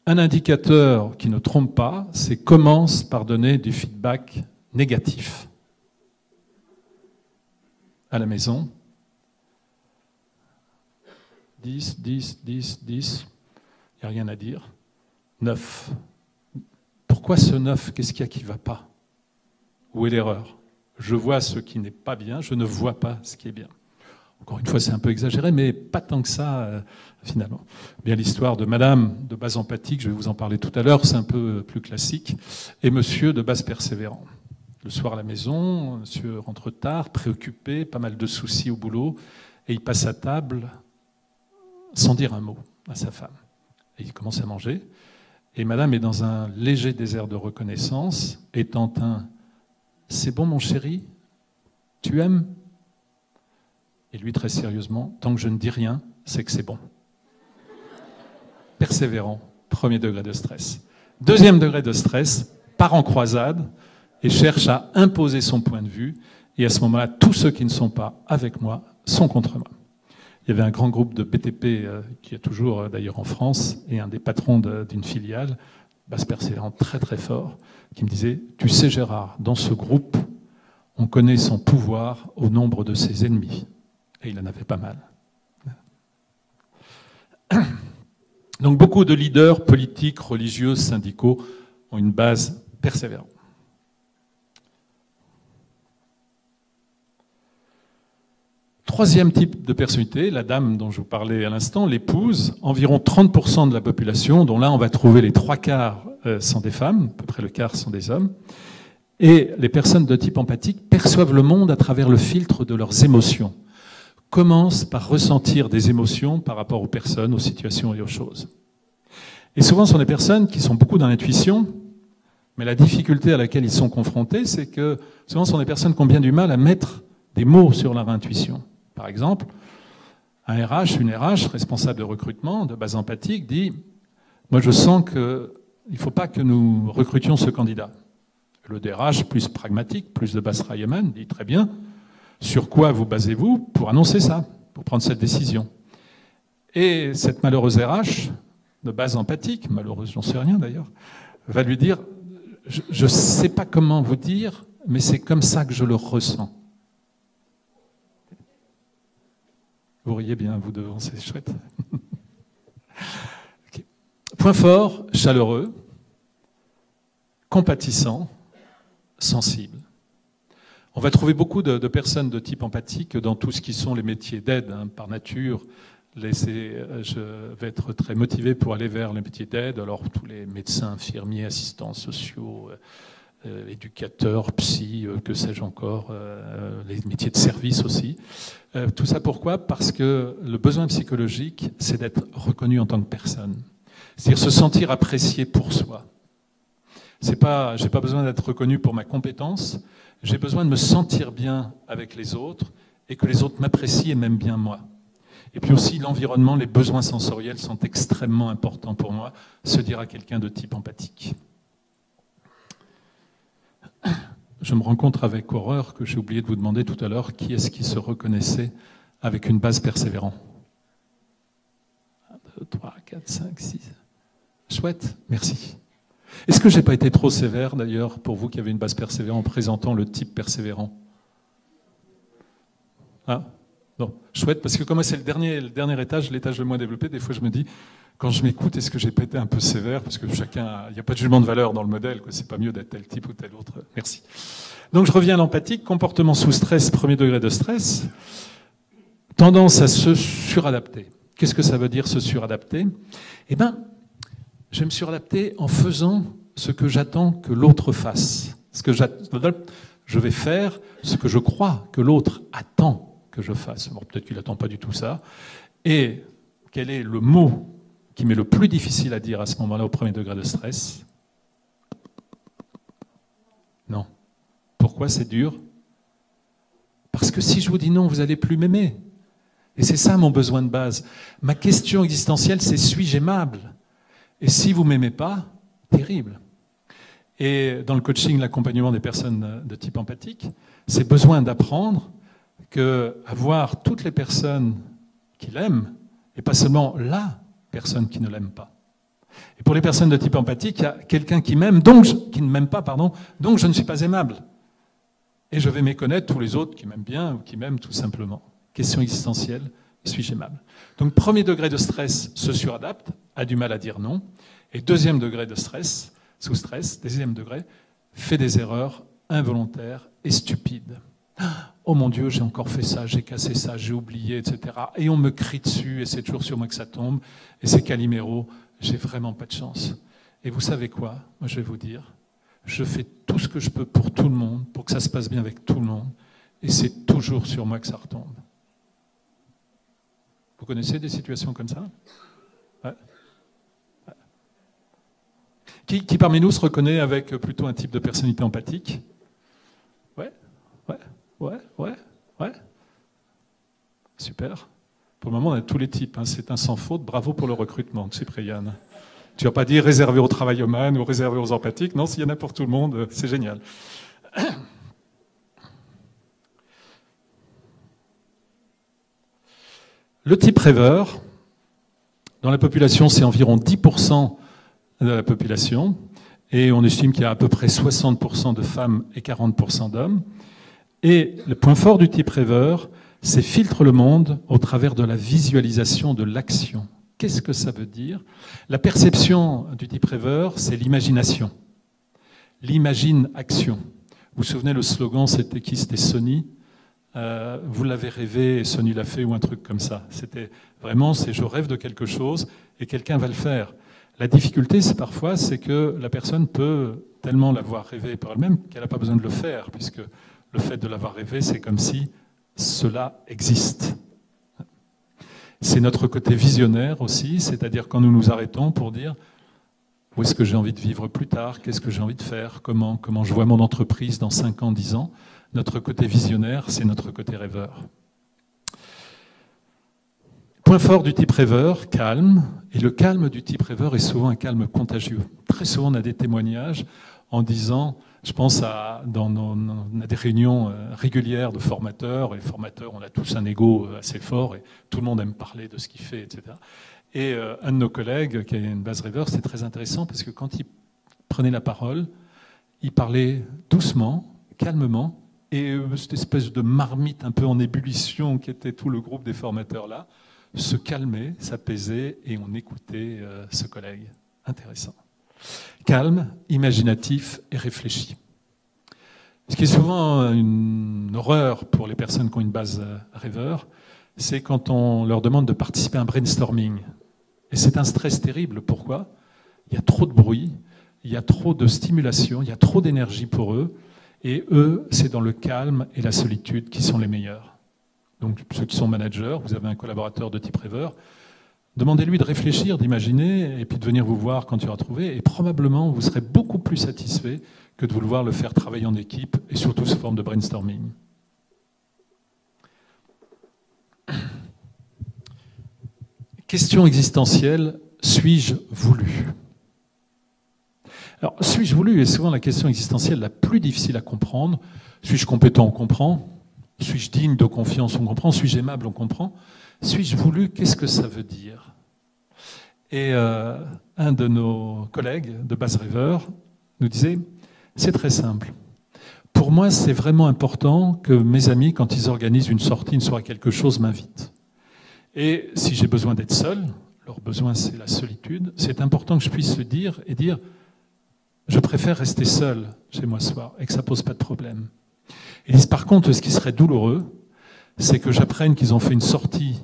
Un indicateur qui ne trompe pas, c'est commence par donner du feedback négatif. À la maison, 10, 10, 10, 10, il n'y a rien à dire. 9. Pourquoi ce 9? Qu'est-ce qu'il y a qui ne va pas? Où est l'erreur? Je vois ce qui n'est pas bien, je ne vois pas ce qui est bien. Encore une fois, c'est un peu exagéré, mais pas tant que ça, finalement. Bien, l'histoire de madame de base empathique, je vais vous en parler tout à l'heure, c'est un peu plus classique, et monsieur de base persévérant. Le soir à la maison, monsieur rentre tard, préoccupé, pas mal de soucis au boulot, et il passe à table sans dire un mot à sa femme. Et il commence à manger, et madame est dans un léger désert de reconnaissance, étant un « c'est bon mon chéri, tu aimes ?» Et lui très sérieusement « tant que je ne dis rien, c'est que c'est bon. » persévérant, premier degré de stress. Deuxième degré de stress, part en croisade et cherche à imposer son point de vue. Et à ce moment-là, tous ceux qui ne sont pas avec moi sont contre moi. Il y avait un grand groupe de BTP qui est toujours d'ailleurs en France, et un des patrons d'une filiale, basse persévérant très très fort, qui me disait « Tu sais Gérard, dans ce groupe, on connaît son pouvoir au nombre de ses ennemis. » Et il en avait pas mal. Donc beaucoup de leaders politiques, religieux, syndicaux ont une base persévérante. Troisième type de personnalité, la dame dont je vous parlais à l'instant, l'épouse, environ 30% de la population, dont là on va trouver les 3/4 sont des femmes, à peu près le quart sont des hommes. Et les personnes de type empathique perçoivent le monde à travers le filtre de leurs émotions. Commencent par ressentir des émotions par rapport aux personnes, aux situations et aux choses. Et souvent, ce sont des personnes qui sont beaucoup dans l'intuition, mais la difficulté à laquelle ils sont confrontés, c'est que souvent, ce sont des personnes qui ont bien du mal à mettre des mots sur leur intuition. Par exemple, un RH, une RH, responsable de recrutement, de base empathique, dit « Moi, je sens qu'il ne faut pas que nous recrutions ce candidat. » Le DRH, plus pragmatique, plus de base Reimann, dit « Très bien, sur quoi vous basez-vous pour annoncer ça, pour prendre cette décision ?» Et cette malheureuse RH, de base empathique, malheureuse, j'en sais rien d'ailleurs, va lui dire « Je ne sais pas comment vous dire, mais c'est comme ça que je le ressens. » Vous riez bien, vous devant, c'est chouette. Okay. Point fort, chaleureux, compatissant, sensible. On va trouver beaucoup de personnes de type empathique dans tout ce qui sont les métiers d'aide, hein, par nature. Je vais être très motivé pour aller vers les métiers d'aide. Alors, tous les médecins, infirmiers, assistants sociaux, éducateurs, psy, que sais-je encore, les métiers de service aussi. Tout ça pourquoi ? Parce que le besoin psychologique, c'est d'être reconnu en tant que personne. C'est-à-dire se sentir apprécié pour soi. J'ai pas besoin d'être reconnu pour ma compétence, j'ai besoin de me sentir bien avec les autres et que les autres m'apprécient et m'aiment bien moi. Et puis aussi l'environnement, les besoins sensoriels sont extrêmement importants pour moi, se dire à quelqu'un de type empathique. Je me rends compte avec horreur que j'ai oublié de vous demander tout à l'heure qui est-ce qui se reconnaissait avec une base persévérante. 1, 2, 3, 4, 5, 6. Chouette, merci. Est-ce que je n'ai pas été trop sévère d'ailleurs pour vous qui avez une base persévérante en présentant le type persévérant ? Ah, non, chouette, parce que comme c'est le dernier étage, l'étage le moins développé, des fois je me dis, quand je m'écoute, est-ce que j'ai pas été un peu sévère ? Parce que il n'y a pas de jugement de valeur dans le modèle, quoi. C'est pas mieux d'être tel type ou tel autre. Merci. Donc je reviens à l'empathique, comportement sous stress, premier degré de stress, tendance à se suradapter. Qu'est-ce que ça veut dire se suradapter ? Eh bien, je vais me suradapter en faisant ce que j'attends que l'autre fasse. Je vais faire ce que je crois que l'autre attend que je fasse. Bon, peut-être qu'il n'attend pas du tout ça. Et quel est le mot qui m'est le plus difficile à dire à ce moment-là au premier degré de stress ? Non. Pourquoi c'est dur ? Parce que si je vous dis non, vous n'allez plus m'aimer. Et c'est ça mon besoin de base. Ma question existentielle, c'est suis-je aimable ? Et si vous ne m'aimez pas, terrible. Et dans le coaching, l'accompagnement des personnes de type empathique, c'est besoin d'apprendre qu'avoir toutes les personnes qui l'aiment, et pas seulement la personne qui ne l'aime pas. Et pour les personnes de type empathique, il y a quelqu'un qui m'aime, qui ne m'aime pas, donc je ne suis pas aimable. Et je vais méconnaître tous les autres qui m'aiment bien ou qui m'aiment tout simplement. Question existentielle, suis-je aimable ? Donc premier degré de stress, se suradapte, a du mal à dire non. Et deuxième degré de stress, sous stress, deuxième degré, fait des erreurs involontaires et stupides. Oh mon Dieu, j'ai encore fait ça, j'ai cassé ça, j'ai oublié, etc. Et on me crie dessus, et c'est toujours sur moi que ça tombe. Et c'est Calimero, j'ai vraiment pas de chance. Et vous savez quoi ? Moi, je vais vous dire, je fais tout ce que je peux pour tout le monde, pour que ça se passe bien avec tout le monde. Et c'est toujours sur moi que ça retombe. Vous connaissez des situations comme ça ? Ouais. Qui parmi nous se reconnaît avec plutôt un type de personnalité empathique ? Ouais. Super. Pour le moment, on a tous les types. Hein. C'est un sans faute. Bravo pour le recrutement, Cypriane. Tu vas pas dire réservé aux travaillomanes ou réservé aux empathiques. Non, s'il y en a pour tout le monde, c'est génial. Le type rêveur, dans la population, c'est environ 10% de la population. Et on estime qu'il y a à peu près 60% de femmes et 40% d'hommes. Et le point fort du type rêveur, c'est filtre le monde au travers de la visualisation de l'action. Qu'est-ce que ça veut dire? La perception du type rêveur, c'est l'imagination. L'imagine-action. Vous vous souvenez, le slogan, c'était qui? C'était Sony. Vous l'avez rêvé et Sony l'a fait, ou un truc comme ça. C'était vraiment, c'est je rêve de quelque chose et quelqu'un va le faire. La difficulté, c'est parfois, c'est que la personne peut tellement l'avoir rêvé par elle-même qu'elle n'a pas besoin de le faire, puisque le fait de l'avoir rêvé, c'est comme si cela existe. C'est notre côté visionnaire aussi, c'est-à-dire quand nous nous arrêtons pour dire où est-ce que j'ai envie de vivre plus tard, qu'est-ce que j'ai envie de faire, comment je vois mon entreprise dans 5 ans, 10 ans. Notre côté visionnaire, c'est notre côté rêveur. Point fort du type rêveur, calme. Et le calme du type rêveur est souvent un calme contagieux. Très souvent, on a des témoignages en disant, je pense on a des réunions régulières de formateurs, et les formateurs, on a tous un ego assez fort, et tout le monde aime parler de ce qu'il fait, etc. Et un de nos collègues, qui a une base rêveur, c'est très intéressant, parce que quand il prenait la parole, il parlait doucement, calmement, et cette espèce de marmite un peu en ébullition qui était tout le groupe des formateurs là, se calmait, s'apaisait, et on écoutait ce collègue. Intéressant. Calme, imaginatif et réfléchi. Ce qui est souvent une horreur pour les personnes qui ont une base rêveur, c'est quand on leur demande de participer à un brainstorming. Et c'est un stress terrible. Pourquoi? Il y a trop de bruit, il y a trop de stimulation, il y a trop d'énergie pour eux. Et eux, c'est dans le calme et la solitude qui sont les meilleurs. Donc ceux qui sont managers, vous avez un collaborateur de type rêveur, demandez-lui de réfléchir, d'imaginer, et puis de venir vous voir quand il aura trouvé. Et probablement, vous serez beaucoup plus satisfait que de vouloir le faire travailler en équipe, et surtout sous forme de brainstorming. Question existentielle, suis-je voulu? Alors, suis-je voulu est souvent la question existentielle la plus difficile à comprendre. Suis-je compétent? On comprend. Suis-je digne de confiance? On comprend. Suis-je aimable? On comprend. Suis-je voulu? Qu'est-ce que ça veut dire? Et un de nos collègues de base rêveur nous disait, c'est très simple. Pour moi, c'est vraiment important que mes amis, quand ils organisent une sortie, une soirée, quelque chose, m'invitent. Et si j'ai besoin d'être seul, leur besoin c'est la solitude, c'est important que je puisse le dire et dire je préfère rester seul chez moi ce soir et que ça ne pose pas de problème. Ils disent par contre, ce qui serait douloureux, c'est que j'apprenne qu'ils ont fait une sortie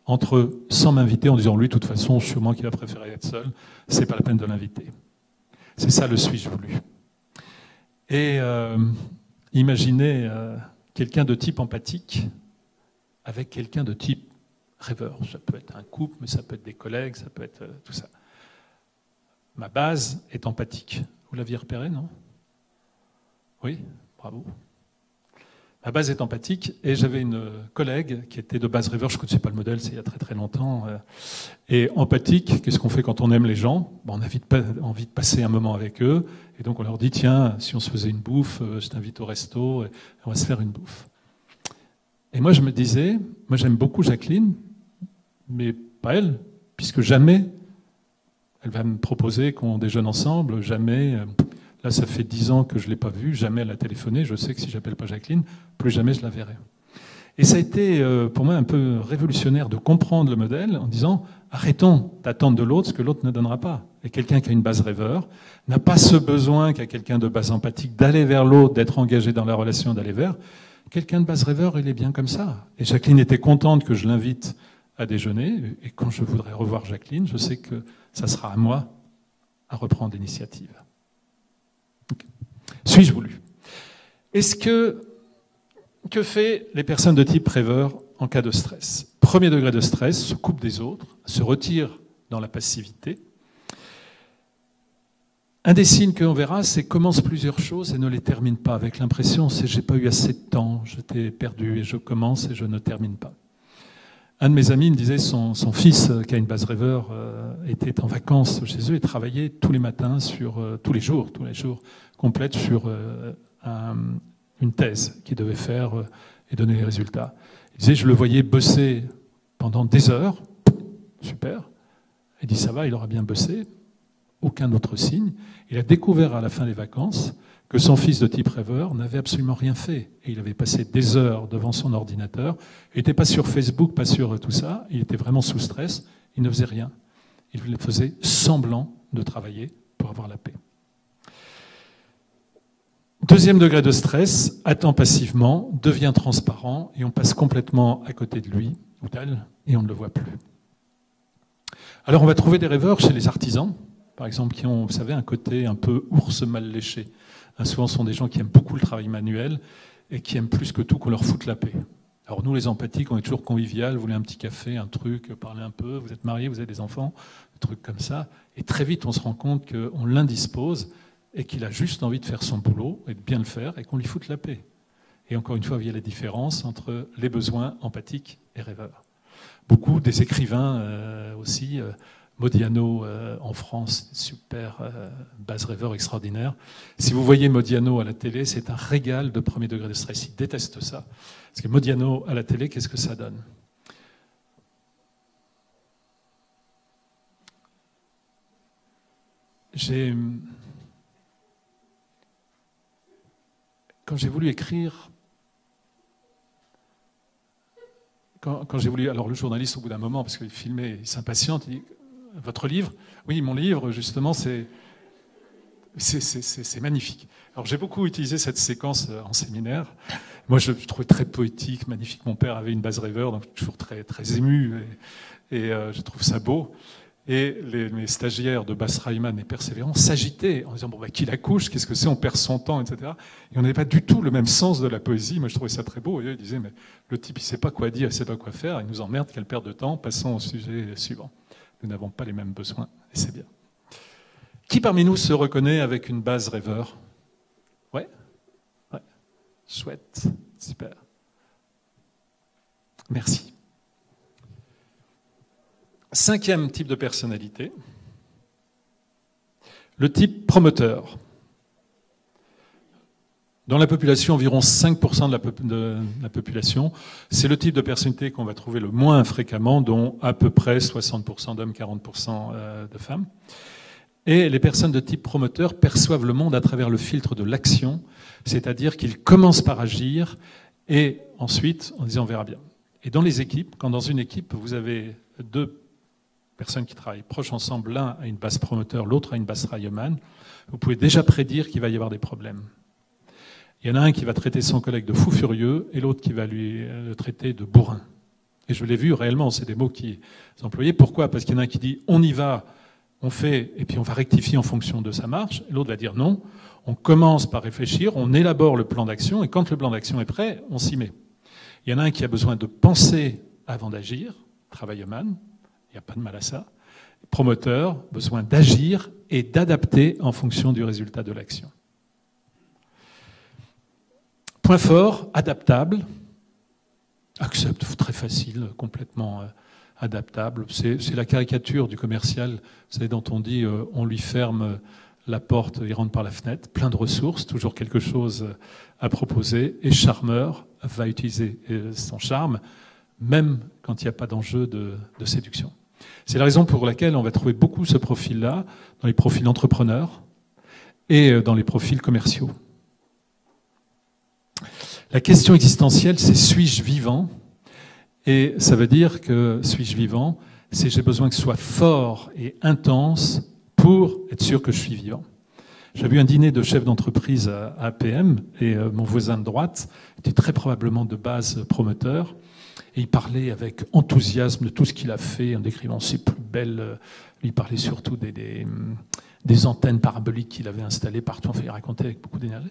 entre eux sans m'inviter en disant lui, de toute façon, c'est moi qui va préférer être seul, c'est pas la peine de l'inviter. C'est ça le suis-je voulu. Et imaginez quelqu'un de type empathique avec quelqu'un de type rêveur. Ça peut être un couple, mais ça peut être des collègues, ça peut être tout ça. Ma base est empathique. Vous l'aviez repéré, non? Oui, bravo. Ma base est empathique et j'avais une collègue qui était de base rêveur, je ne connaissais pas le modèle, c'est il y a très très longtemps. Et empathique, qu'est-ce qu'on fait quand on aime les gens? On a envie de passer un moment avec eux. Et donc on leur dit, tiens, si on se faisait une bouffe, je t'invite au resto, et on va se faire une bouffe. Et moi je me disais, moi j'aime beaucoup Jacqueline, mais pas elle, puisque jamais elle va me proposer qu'on déjeune ensemble, jamais... Là, ça fait 10 ans que je ne l'ai pas vue, jamais elle a téléphoné. Je sais que si je n'appelle pas Jacqueline, plus jamais je la verrai. Et ça a été pour moi un peu révolutionnaire de comprendre le modèle en disant arrêtons d'attendre de l'autre ce que l'autre ne donnera pas. Et quelqu'un qui a une base rêveur n'a pas ce besoin qu'a quelqu'un de base empathique d'aller vers l'autre, d'être engagé dans la relation, d'aller vers. Quelqu'un de base rêveur, il est bien comme ça. Et Jacqueline était contente que je l'invite à déjeuner. Et quand je voudrais revoir Jacqueline, je sais que ça sera à moi à reprendre l'initiative. Suis-je voulu? Que fait les personnes de type rêveur en cas de stress? Premier degré de stress, se coupe des autres, se retire dans la passivité. Un des signes qu'on verra, c'est commence plusieurs choses et ne les termine pas, avec l'impression c'est j'ai pas eu assez de temps, j'étais perdu et je commence et je ne termine pas. Un de mes amis me disait son fils, qui a une base rêveur, était en vacances chez eux et travaillait tous les matins, tous les jours complètes sur une thèse qu'il devait faire et donner les résultats. Il disait, je le voyais bosser pendant des heures, super. Il dit, ça va, il aura bien bossé, aucun autre signe. Il a découvert à la fin des vacances que son fils de type rêveur n'avait absolument rien fait. Et il avait passé des heures devant son ordinateur. Il n'était pas sur Facebook, pas sur tout ça. Il était vraiment sous stress. Il ne faisait rien. Il faisait semblant de travailler pour avoir la paix. Deuxième degré de stress, attend passivement, devient transparent et on passe complètement à côté de lui ou d'elle et on ne le voit plus. Alors on va trouver des rêveurs chez les artisans, par exemple, qui ont, vous savez, un côté un peu ours mal léché. Souvent, ce sont des gens qui aiment beaucoup le travail manuel et qui aiment plus que tout qu'on leur foute la paix. Alors nous, les empathiques, on est toujours convivial, vous voulez un petit café, un truc, parler un peu, vous êtes mariés, vous avez des enfants, des trucs comme ça. Et très vite, on se rend compte qu'on l'indispose et qu'il a juste envie de faire son boulot et de bien le faire et qu'on lui foute la paix. Et encore une fois, il y a la différence entre les besoins empathiques et rêveurs. Beaucoup des écrivains aussi, Modiano en France, super base rêveur extraordinaire. Si vous voyez Modiano à la télé, c'est un régal de premier degré de stress. Il déteste ça. Parce que Modiano à la télé, qu'est-ce que ça donne ? Quand j'ai voulu écrire, quand j'ai voulu, alors le journaliste au bout d'un moment, parce qu'il filmait, il s'impatiente, il dit « Votre livre ?» « Oui, mon livre, justement, c'est magnifique. » Alors j'ai beaucoup utilisé cette séquence en séminaire. Moi, je trouvais très poétique, magnifique. Mon père avait une base rêveur, donc toujours très, très ému, et je trouve ça beau. Et mes stagiaires de Bas Reimann et Persévérance s'agitaient en disant bon, qui la couche, qu'est-ce que c'est, on perd son temps, etc. Et on n'avait pas du tout le même sens de la poésie. Moi, je trouvais ça très beau. Et eux, ils disaient mais le type, il ne sait pas quoi dire, il ne sait pas quoi faire, il nous emmerde, quelle perte de temps, passons au sujet suivant. Nous n'avons pas les mêmes besoins, et c'est bien. Qui parmi nous se reconnaît avec une base rêveur ? Ouais. Chouette, super. Merci. Cinquième type de personnalité, le type promoteur. Dans la population, environ 5% de la population, c'est le type de personnalité qu'on va trouver le moins fréquemment, dont à peu près 60% d'hommes, 40% de femmes. Et les personnes de type promoteur perçoivent le monde à travers le filtre de l'action, c'est-à-dire qu'ils commencent par agir et ensuite, on disant on verra bien. Et dans les équipes, quand dans une équipe, vous avez deux personnes qui travaillent proches ensemble, l'un a une base promoteur, l'autre a une base Reimann, vous pouvez déjà prédire qu'il va y avoir des problèmes. Il y en a un qui va traiter son collègue de fou furieux et l'autre qui va le traiter de bourrin. Et je l'ai vu réellement, c'est des mots qui sont employés. Pourquoi ? Parce qu'il y en a un qui dit on y va, on fait, et puis on va rectifier en fonction de sa marche. Et l'autre va dire non, on commence par réfléchir, on élabore le plan d'action, et quand le plan d'action est prêt, on s'y met. Il y en a un qui a besoin de penser avant d'agir, Reimann, il n'y a pas de mal à ça. Promoteur, besoin d'agir et d'adapter en fonction du résultat de l'action. Point fort, adaptable, accepte, très facile, complètement adaptable. C'est la caricature du commercial, vous savez, dont on dit on lui ferme la porte, il rentre par la fenêtre, plein de ressources, toujours quelque chose à proposer, et charmeur, va utiliser son charme, même quand il n'y a pas d'enjeu de séduction. C'est la raison pour laquelle on va trouver beaucoup ce profil-là dans les profils entrepreneurs et dans les profils commerciaux. La question existentielle, c'est suis-je vivant ? Et ça veut dire que suis-je vivant ? C'est j'ai besoin que ce soit fort et intense pour être sûr que je suis vivant. J'avais eu un dîner de chef d'entreprise à APM et mon voisin de droite était très probablement de base promoteur. Et il parlait avec enthousiasme de tout ce qu'il a fait en décrivant ses plus belles... Il parlait surtout des antennes paraboliques qu'il avait installées partout. Enfin, il racontait avec beaucoup d'énergie.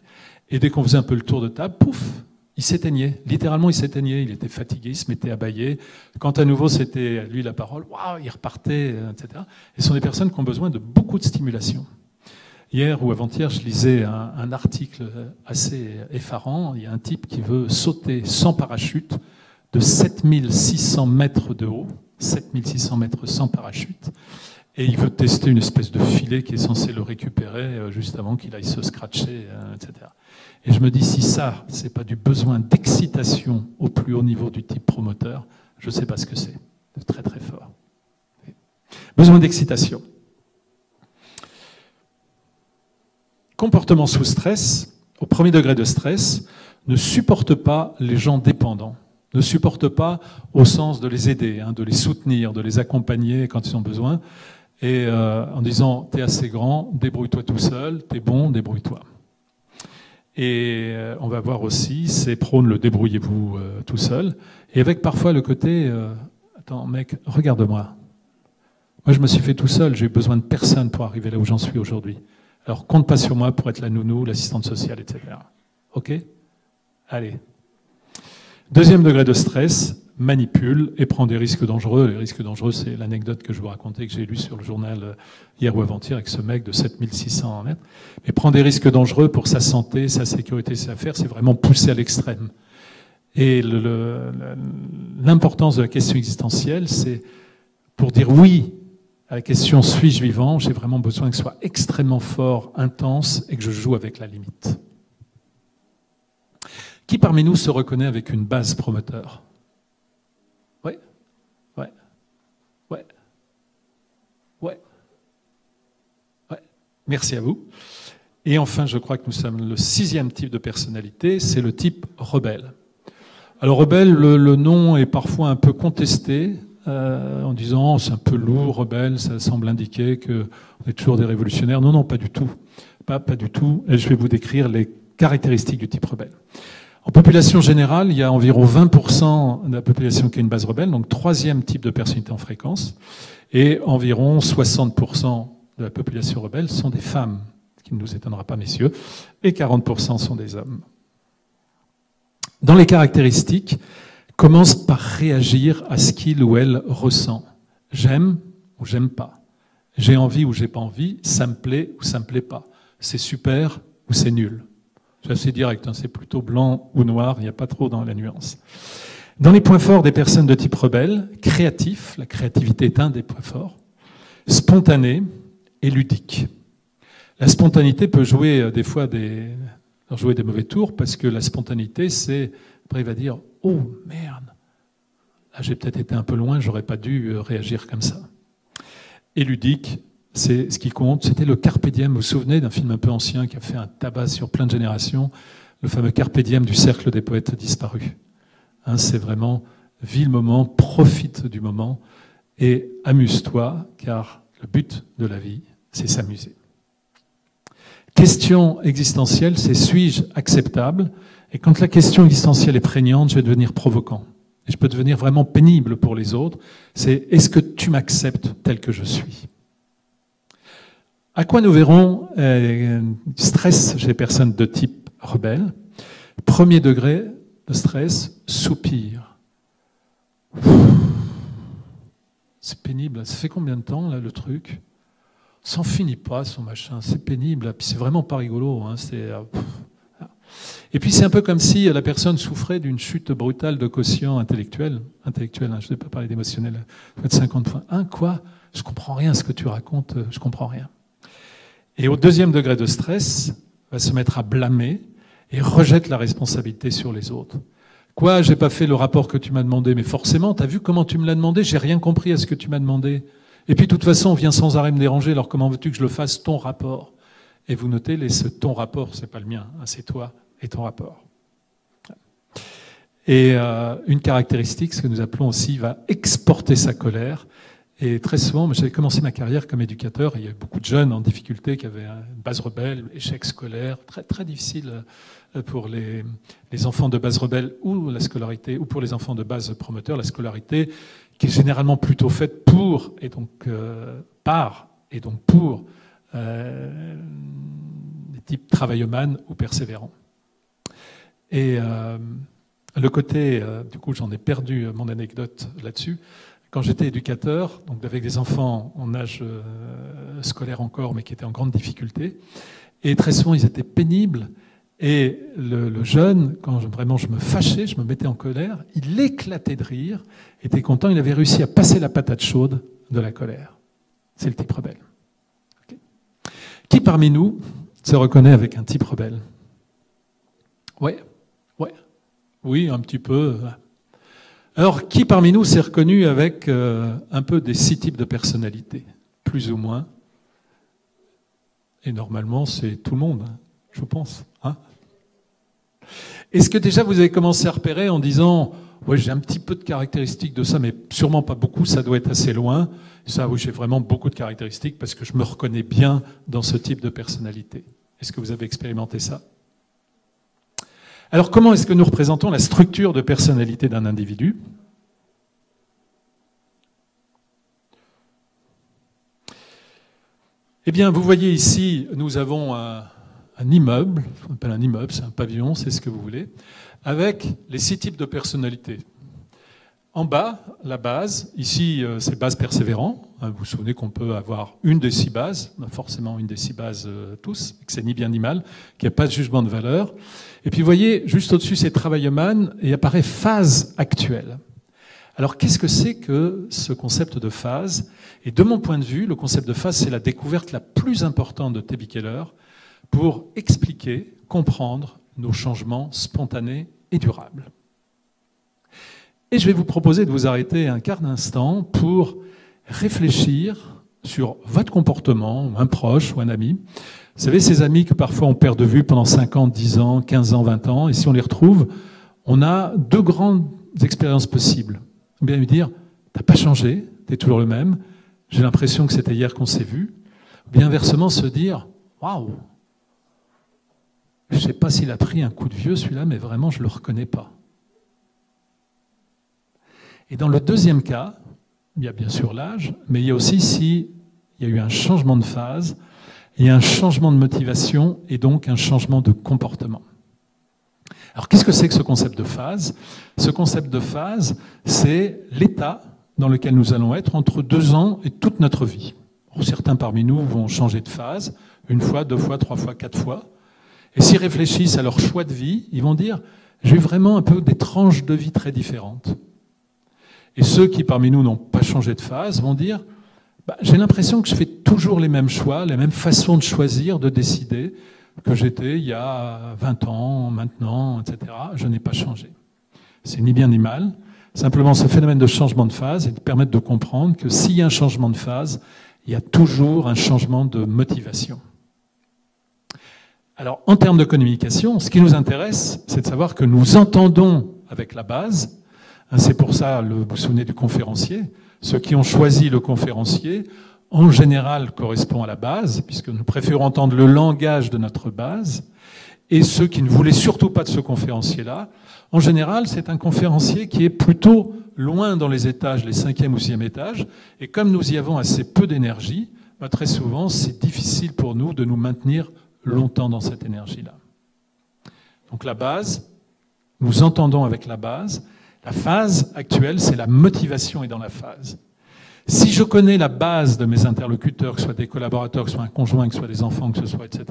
Et dès qu'on faisait un peu le tour de table, pouf, il s'éteignait. Littéralement, il s'éteignait. Il était fatigué, il se mettait à bâiller. Quand à nouveau, c'était lui la parole, waouh, il repartait, etc. Et ce sont des personnes qui ont besoin de beaucoup de stimulation. Hier ou avant-hier, je lisais un article assez effarant. Il y a un type qui veut sauter sans parachute de 7600 mètres de haut, 7600 mètres sans parachute, et il veut tester une espèce de filet qui est censé le récupérer juste avant qu'il aille se scratcher, etc. Et je me dis, si ça, c'est pas du besoin d'excitation au plus haut niveau du type promoteur, je ne sais pas ce que c'est. C'est très très fort. Besoin d'excitation. Comportement sous stress, au premier degré de stress, ne supporte pas les gens dépendants. Ne supporte pas au sens de les aider, de les soutenir, de les accompagner quand ils ont besoin. Et en disant, t'es assez grand, débrouille-toi tout seul, t'es bon, débrouille-toi. Et on va voir aussi, c'est prône le débrouillez-vous tout seul. Et avec parfois le côté, attends mec, regarde-moi. Moi je me suis fait tout seul, j'ai eu besoin de personne pour arriver là où j'en suis aujourd'hui. Alors compte pas sur moi pour être la nounou, l'assistante sociale, etc. Ok ? Allez. Deuxième degré de stress, manipule et prend des risques dangereux. Les risques dangereux, c'est l'anecdote que je vous racontais, que j'ai lue sur le journal hier ou avant-hier avec ce mec de 7600 mètres. Mais prend des risques dangereux pour sa santé, sa sécurité, ses affaires, c'est vraiment poussé à l'extrême. Et l'importance de la question existentielle, c'est pour dire oui à la question « suis-je vivant ?», j'ai vraiment besoin que ce soit extrêmement fort, intense et que je joue avec la limite. Qui parmi nous se reconnaît avec une base promoteur ? Ouais, ouais, ouais, ouais, ouais. Merci à vous. Et enfin, je crois que nous sommes le 6e type de personnalité, c'est le type rebelle. Alors rebelle, le nom est parfois un peu contesté, en disant c'est un peu lourd, rebelle, ça semble indiquer qu'on est toujours des révolutionnaires. Non, non, pas du tout. Pas du tout. Et je vais vous décrire les caractéristiques du type rebelle. En population générale, il y a environ 20% de la population qui a une base rebelle, donc 3e type de personnalité en fréquence, et environ 60% de la population rebelle sont des femmes, ce qui ne nous étonnera pas, messieurs, et 40% sont des hommes. Dans les caractéristiques, commence par réagir à ce qu'il ou elle ressent. J'aime ou j'aime pas. J'ai envie ou j'ai pas envie. Ça me plaît ou ça me plaît pas. C'est super ou c'est nul. C'est assez direct, c'est plutôt blanc ou noir, il n'y a pas trop dans la nuance. Dans les points forts des personnes de type rebelle, créatif, la créativité est un des points forts, spontané et ludique. La spontanéité peut jouer des fois des mauvais tours parce que la spontanéité, c'est, après il va dire « Oh merde, là j'ai peut-être été un peu loin, j'aurais pas dû réagir comme ça ». Et ludique, c'est ce qui compte. C'était le Carpe Diem. Vous vous souvenez d'un film un peu ancien qui a fait un tabac sur plein de générations, le fameux Carpe Diem du Cercle des poètes disparus. C'est vraiment, vis le moment, profite du moment et amuse-toi, car le but de la vie, c'est s'amuser. Question existentielle, c'est suis-je acceptable ? Et quand la question existentielle est prégnante, je vais devenir provoquant. Et je peux devenir vraiment pénible pour les autres. C'est est-ce que tu m'acceptes tel que je suis ? À quoi nous verrons stress chez les personnes de type rebelle. Premier degré de stress, soupir. C'est pénible. Ça fait combien de temps, là, le truc ? Ça n'en finit pas, son machin. C'est pénible. Puis c'est vraiment pas rigolo. Et puis c'est un peu comme si la personne souffrait d'une chute brutale de quotient intellectuel. Je ne vais pas parler d'émotionnel. 50 points. Quoi ? Je comprends rien à ce que tu racontes. Je comprends rien. Et au deuxième degré de stress, va se mettre à blâmer et rejette la responsabilité sur les autres. Quoi, j'ai pas fait le rapport que tu m'as demandé, mais forcément, t'as vu comment tu me l'as demandé, j'ai rien compris à ce que tu m'as demandé. Et puis, de toute façon, on vient sans arrêt me déranger, alors comment veux-tu que je le fasse, ton rapport ? Et vous notez, ce ton rapport, c'est pas le mien, c'est toi et ton rapport. Et une caractéristique, ce que nous appelons aussi, va exporter sa colère. Et très souvent, j'avais commencé ma carrière comme éducateur, et il y avait beaucoup de jeunes en difficulté qui avaient une base rebelle, échec scolaire, très, très difficile pour les enfants de base rebelle ou la scolarité, ou pour les enfants de base promoteur, la scolarité, qui est généralement plutôt faite pour, et donc par, et donc pour des types travaillomanes ou persévérants. Et le côté, du coup, j'en ai perdu mon anecdote là-dessus. Quand j'étais éducateur, donc avec des enfants en âge scolaire encore, mais qui étaient en grande difficulté, et très souvent ils étaient pénibles, Et le jeune, quand vraiment je me fâchais, je me mettais en colère, il éclatait de rire, était content, il avait réussi à passer la patate chaude de la colère. C'est le type rebelle. Okay. Qui parmi nous se reconnaît avec un type rebelle? Ouais, oui, un petit peu. Alors, qui parmi nous s'est reconnu avec un peu des 6 types de personnalités, plus ou moins? Et normalement, c'est tout le monde, hein, je pense. Hein? Est-ce que déjà vous avez commencé à repérer en disant « Ouais, j'ai un petit peu de caractéristiques de ça, mais sûrement pas beaucoup, ça doit être assez loin. » Ça, oui, j'ai vraiment beaucoup de caractéristiques parce que je me reconnais bien dans ce type de personnalité. Est-ce que vous avez expérimenté ça? Alors, comment est-ce que nous représentons la structure de personnalité d'un individu? Eh bien, vous voyez ici, nous avons un immeuble, on appelle un immeuble, c'est un pavillon, c'est ce que vous voulez, avec les 6 types de personnalités. En bas, la base, ici c'est base persévérant, vous vous souvenez qu'on peut avoir une des 6 bases, forcément une des 6 bases tous, que c'est ni bien ni mal, qu'il n'y a pas de jugement de valeur. Et puis vous voyez, juste au-dessus c'est travailleman, et apparaît phase actuelle. Alors qu'est-ce que c'est que ce concept de phase? Et de mon point de vue, le concept de phase, c'est la découverte la plus importante de T.B. Keller pour expliquer, comprendre nos changements spontanés et durables. Et je vais vous proposer de vous arrêter un quart d'instant pour réfléchir sur votre comportement, un proche ou un ami. Vous savez, ces amis que parfois on perd de vue pendant 5 ans, 10 ans, 15 ans, 20 ans, et si on les retrouve, on a 2 grandes expériences possibles. Bien lui dire, t'as pas changé, t'es toujours le même, j'ai l'impression que c'était hier qu'on s'est vu. Bien inversement, se dire, waouh, je sais pas s'il a pris un coup de vieux celui-là, mais vraiment je le reconnais pas. Et dans le deuxième cas, il y a bien sûr l'âge, mais il y a aussi s'il y a eu un changement de phase, il y a un changement de motivation et donc un changement de comportement. Alors qu'est-ce que c'est que ce concept de phase? Ce concept de phase, c'est l'état dans lequel nous allons être entre 2 ans et toute notre vie. Alors, certains parmi nous vont changer de phase 1 fois, 2 fois, 3 fois, 4 fois. Et s'ils réfléchissent à leur choix de vie, ils vont dire « j'ai vraiment un peu des tranches de vie très différentes ». Et ceux qui parmi nous n'ont pas changé de phase vont dire « j'ai l'impression que je fais toujours les mêmes choix, les mêmes façons de choisir, de décider que j'étais il y a 20 ans, maintenant, etc. Je n'ai pas changé ». C'est ni bien ni mal. Simplement, ce phénomène de changement de phase et de permettre de comprendre que s'il y a un changement de phase, il y a toujours un changement de motivation. Alors, en termes de communication, ce qui nous intéresse, c'est de savoir que nous entendons avec la base. C'est pour ça, vous vous souvenez du conférencier. Ceux qui ont choisi le conférencier, en général, correspondent à la base, puisque nous préférons entendre le langage de notre base. Et ceux qui ne voulaient surtout pas de ce conférencier-là, en général, c'est un conférencier qui est plutôt loin dans les étages, les 5e ou 6e étages. Et comme nous y avons assez peu d'énergie, très souvent, c'est difficile pour nous de nous maintenir longtemps dans cette énergie-là. Donc la base, nous entendons avec la base. La phase actuelle, c'est la motivation est dans la phase. Si je connais la base de mes interlocuteurs, que ce soit des collaborateurs, que ce soit un conjoint, que ce soit des enfants, que ce soit, etc.,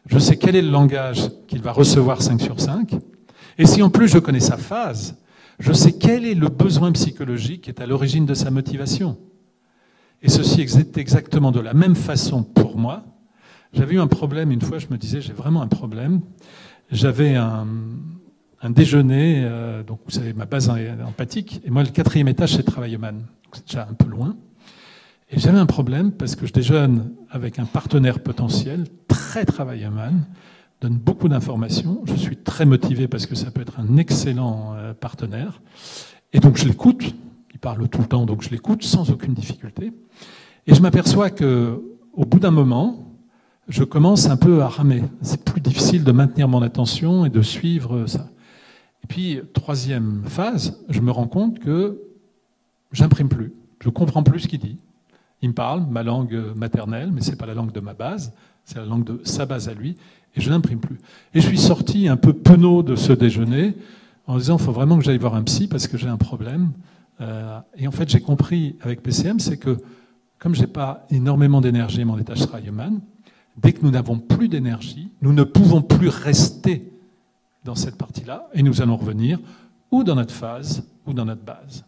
je sais quel est le langage qu'il va recevoir 5 sur 5. Et si en plus je connais sa phase, je sais quel est le besoin psychologique qui est à l'origine de sa motivation. Et ceci est exactement de la même façon pour moi. J'avais eu un problème une fois, je me disais, j'ai vraiment un problème. J'avais un déjeuner, donc vous savez, ma base empathique, et moi, le 4e étage, c'est travailleman. C'est déjà un peu loin. Et j'avais un problème parce que je déjeune avec un partenaire potentiel, très travailleman, donne beaucoup d'informations. Je suis très motivé parce que ça peut être un excellent partenaire. Et donc, je l'écoute. Il parle tout le temps, donc je l'écoute sans aucune difficulté. Et je m'aperçois que, au bout d'un moment, je commence un peu à ramer. C'est plus difficile de maintenir mon attention et de suivre ça. Et puis, 3e phase, je me rends compte que j'imprime plus. Je comprends plus ce qu'il dit. Il me parle ma langue maternelle, mais c'est pas la langue de ma base, c'est la langue de sa base à lui, et je n'imprime plus. Et je suis sorti un peu penaud de ce déjeuner en disant, il faut vraiment que j'aille voir un psy parce que j'ai un problème. Et en fait, j'ai compris avec PCM, c'est que comme j'ai pas énormément d'énergie, mon étage travailleman, Dès que nous n'avons plus d'énergie, nous ne pouvons plus rester dans cette partie-là et nous allons revenir ou dans notre phase ou dans notre base.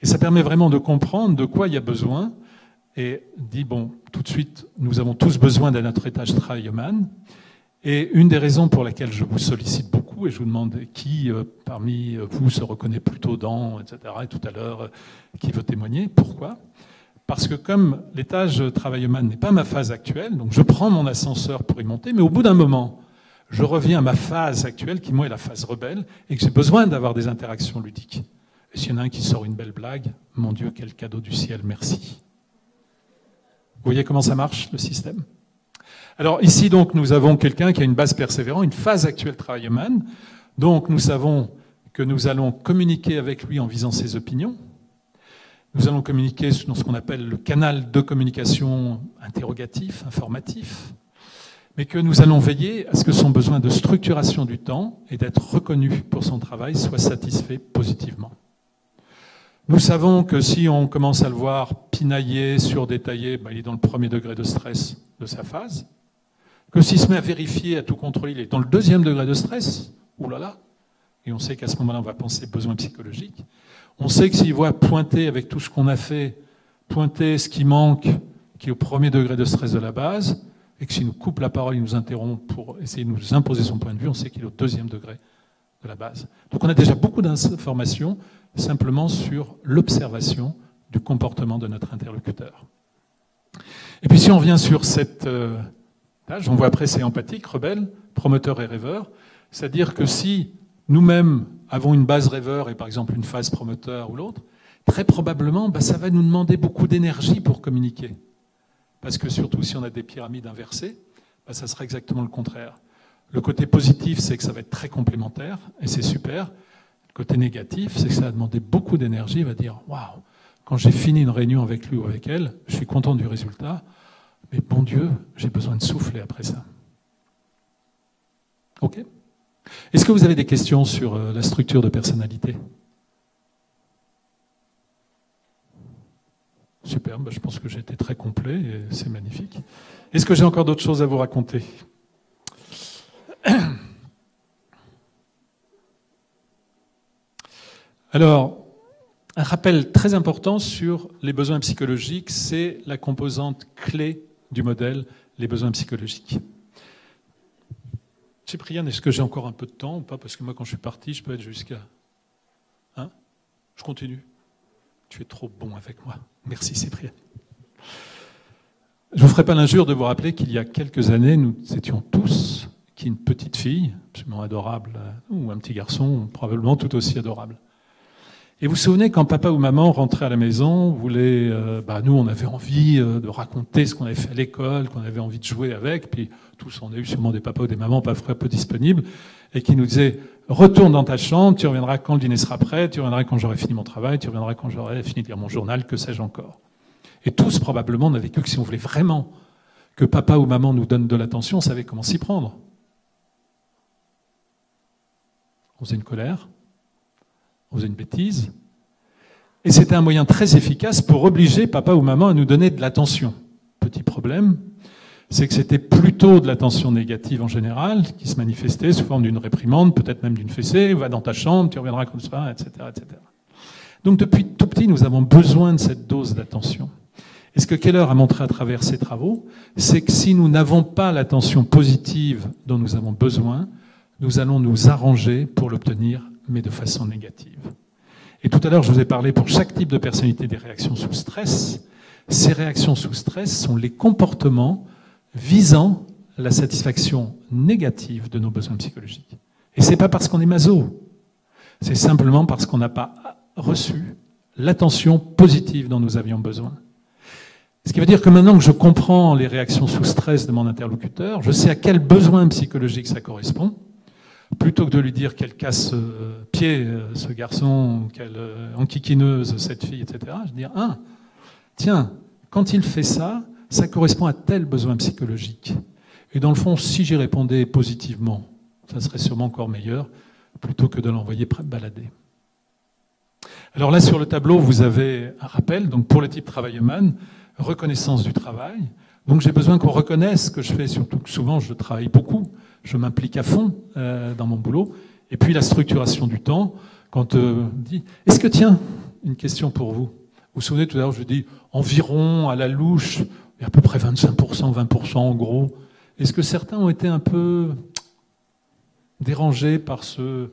Et ça permet vraiment de comprendre de quoi il y a besoin et dit, bon, tout de suite, nous avons tous besoin d'un attraitage travailleman. Et une des raisons pour laquelle je vous sollicite beaucoup, et je vous demande qui parmi vous se reconnaît plutôt dans, etc., et tout à l'heure, qui veut témoigner, pourquoi ? Parce que comme l'étage travailleman n'est pas ma phase actuelle, donc je prends mon ascenseur pour y monter, mais au bout d'un moment, je reviens à ma phase actuelle, qui moi est la phase rebelle, et que j'ai besoin d'avoir des interactions ludiques. Et s'il y en a un qui sort une belle blague, mon Dieu, quel cadeau du ciel, merci. Vous voyez comment ça marche, le système ? Alors ici, donc, nous avons quelqu'un qui a une base persévérante, une phase actuelle travailleman. Donc nous savons que nous allons communiquer avec lui en visant ses opinions. Nous allons communiquer dans ce qu'on appelle le canal de communication interrogatif, informatif, mais que nous allons veiller à ce que son besoin de structuration du temps et d'être reconnu pour son travail soit satisfait positivement. Nous savons que si on commence à le voir pinailler, surdétailler, il est dans le premier degré de stress de sa phase. Que s'il se met à vérifier, à tout contrôler, il est dans le deuxième degré de stress, oulala, et on sait qu'à ce moment-là, on va penser besoin psychologique. On sait que s'il voit pointer avec tout ce qu'on a fait, pointer ce qui manque, qui est au premier degré de stress de la base, et que s'il nous coupe la parole, il nous interrompt pour essayer de nous imposer son point de vue, on sait qu'il est au deuxième degré de la base. Donc on a déjà beaucoup d'informations simplement sur l'observation du comportement de notre interlocuteur. Et puis si on revient sur cette on voit après c'est empathique, rebelle, promoteur et rêveur, c'est-à-dire que si nous-mêmes avons une base rêveur et par exemple une phase promoteur ou l'autre, très probablement ça va nous demander beaucoup d'énergie pour communiquer. Parce que surtout si on a des pyramides inversées, ça sera exactement le contraire. Le côté positif, c'est que ça va être très complémentaire et c'est super. Le côté négatif, c'est que ça va demander beaucoup d'énergie. Il va dire « Waouh, quand j'ai fini une réunion avec lui ou avec elle, je suis content du résultat. Mais bon Dieu, j'ai besoin de souffler après ça. » Ok ? Est-ce que vous avez des questions sur la structure de personnalité ? Super, je pense que j'ai été très complet et c'est magnifique. Est-ce que j'ai encore d'autres choses à vous raconter ? Alors, un rappel très important sur les besoins psychologiques, c'est la composante clé du modèle, les besoins psychologiques. Cyprien, est-ce que j'ai encore un peu de temps ou pas ? Parce que moi, quand je suis parti, je peux être jusqu'à... Hein ? Je continue. Tu es trop bon avec moi. Merci, Cyprien. Je ne vous ferai pas l'injure de vous rappeler qu'il y a quelques années, nous étions tous, qui une petite fille, absolument adorable, ou un petit garçon, probablement tout aussi adorable. Et vous vous souvenez, quand papa ou maman rentrait à la maison, voulait, nous, on avait envie de raconter ce qu'on avait fait à l'école, qu'on avait envie de jouer avec, puis tous, on a eu sûrement des papas ou des mamans pas peu disponibles, et qui nous disaient « Retourne dans ta chambre, tu reviendras quand le dîner sera prêt, tu reviendras quand j'aurai fini mon travail, tu reviendras quand j'aurai fini de lire mon journal, que sais-je encore ?» Et tous, probablement, n'avaient vécu que si on voulait vraiment que papa ou maman nous donne de l'attention, on savait comment s'y prendre. On faisait une colère, on faisait une bêtise, et c'était un moyen très efficace pour obliger papa ou maman à nous donner de l'attention. Petit problème, c'est que c'était plutôt de l'attention négative en général, qui se manifestait sous forme d'une réprimande, peut-être même d'une fessée, va dans ta chambre, tu reviendras comme ça, etc., etc. Donc depuis tout petit, nous avons besoin de cette dose d'attention. Et ce que Keller a montré à travers ses travaux, c'est que si nous n'avons pas l'attention positive dont nous avons besoin, nous allons nous arranger pour l'obtenir, mais de façon négative. Et tout à l'heure, je vous ai parlé pour chaque type de personnalité des réactions sous stress. Ces réactions sous stress sont les comportements visant la satisfaction négative de nos besoins psychologiques. Et ce n'est pas parce qu'on est maso, c'est simplement parce qu'on n'a pas reçu l'attention positive dont nous avions besoin. Ce qui veut dire que maintenant que je comprends les réactions sous stress de mon interlocuteur, je sais à quel besoin psychologique ça correspond. Plutôt que de lui dire qu'elle casse pied, ce garçon, qu'elle enquiquineuse cette fille, etc., je vais dire, tiens, quand il fait ça, ça correspond à tel besoin psychologique. Et dans le fond, si j'y répondais positivement, ça serait sûrement encore meilleur, plutôt que de l'envoyer balader. Alors là, sur le tableau, vous avez un rappel, donc pour le type travailleman, reconnaissance du travail. Donc j'ai besoin qu'on reconnaisse ce que je fais, surtout que souvent je travaille beaucoup, je m'implique à fond dans mon boulot. Et puis la structuration du temps, quand on dit, est-ce que tiens, une question pour vous. Vous vous souvenez tout à l'heure, je dis environ à la louche, il y a à peu près 25%, 20% en gros. Est-ce que certains ont été un peu dérangés par ce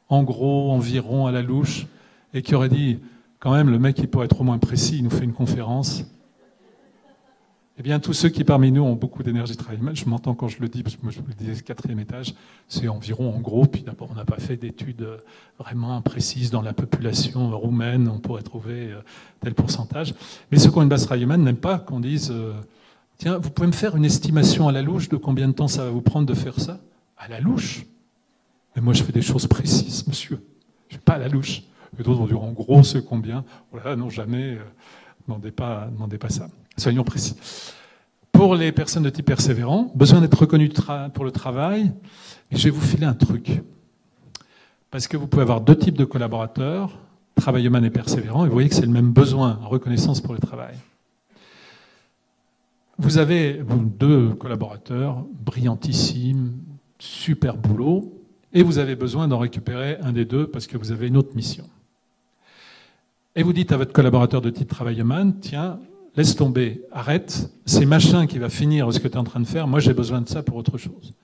en gros, environ à la louche, et qui auraient dit, quand même, le mec, il pourrait être au moins précis, il nous fait une conférence. Eh bien, tous ceux qui parmi nous ont beaucoup d'énergie de travail, je m'entends quand je le dis, parce que moi je le disais, 4e étage, c'est environ en gros, puis d'abord on n'a pas fait d'études vraiment précises dans la population roumaine, on pourrait trouver tel pourcentage. Mais ceux qui ont une base travail humaine n'aiment pas qu'on dise, tiens, vous pouvez me faire une estimation à la louche de combien de temps ça va vous prendre de faire ça? À la louche? Mais moi je fais des choses précises, monsieur, je ne suis pas à la louche. Et d'autres vont dire, en gros, c'est combien? Voilà, non, jamais, demandez pas ça. Soyons précis. Pour les personnes de type persévérant, besoin d'être reconnu pour le travail. Et je vais vous filer un truc. Parce que vous pouvez avoir deux types de collaborateurs, travailleux-man et persévérant, et vous voyez que c'est le même besoin, reconnaissance pour le travail. Vous avez deux collaborateurs, brillantissimes, super boulot, et vous avez besoin d'en récupérer un des deux parce que vous avez une autre mission. Et vous dites à votre collaborateur de type travailleux-man, tiens, laisse tomber, arrête, c'est machin qui va finir ce que tu es en train de faire, moi j'ai besoin de ça pour autre chose.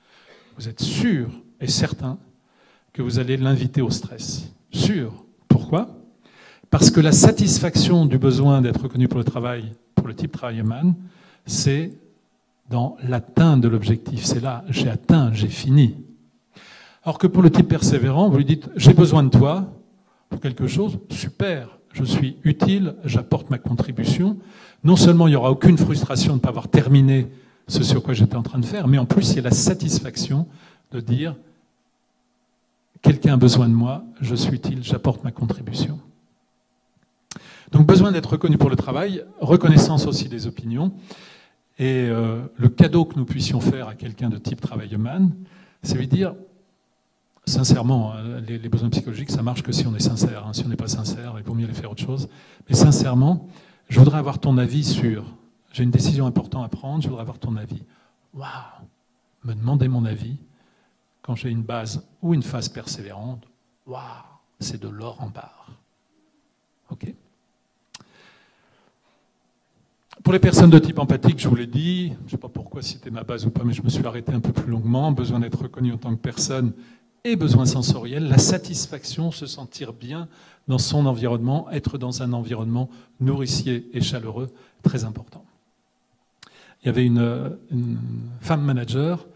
Vous êtes sûr et certain que vous allez l'inviter au stress. Sûr. Pourquoi? Parce que la satisfaction du besoin d'être reconnu pour le travail, pour le type travailleux-man, c'est dans l'atteinte de l'objectif. C'est là, j'ai atteint, j'ai fini. Alors que pour le type persévérant, vous lui dites, j'ai besoin de toi pour quelque chose, super. Je suis utile, j'apporte ma contribution. Non seulement il n'y aura aucune frustration de ne pas avoir terminé ce sur quoi j'étais en train de faire, mais en plus il y a la satisfaction de dire quelqu'un a besoin de moi, je suis utile, j'apporte ma contribution. Donc besoin d'être reconnu pour le travail, reconnaissance aussi des opinions. Et le cadeau que nous puissions faire à quelqu'un de type travailleux-man, c'est lui dire, sincèrement, les besoins psychologiques, ça marche que si on est sincère. Si on n'est pas sincère, il vaut mieux aller faire autre chose. Mais sincèrement, je voudrais avoir ton avis sur... J'ai une décision importante à prendre, je voudrais avoir ton avis. Waouh! Me demander mon avis quand j'ai une base ou une phase persévérante, waouh! C'est de l'or en barre. OK? Pour les personnes de type empathique, je vous l'ai dit, je ne sais pas pourquoi si c'était ma base ou pas, mais je me suis arrêté un peu plus longuement. Besoin d'être reconnu en tant que personne et besoin sensoriel, la satisfaction, se sentir bien dans son environnement, être dans un environnement nourricier et chaleureux, très important. Il y avait une femme manager,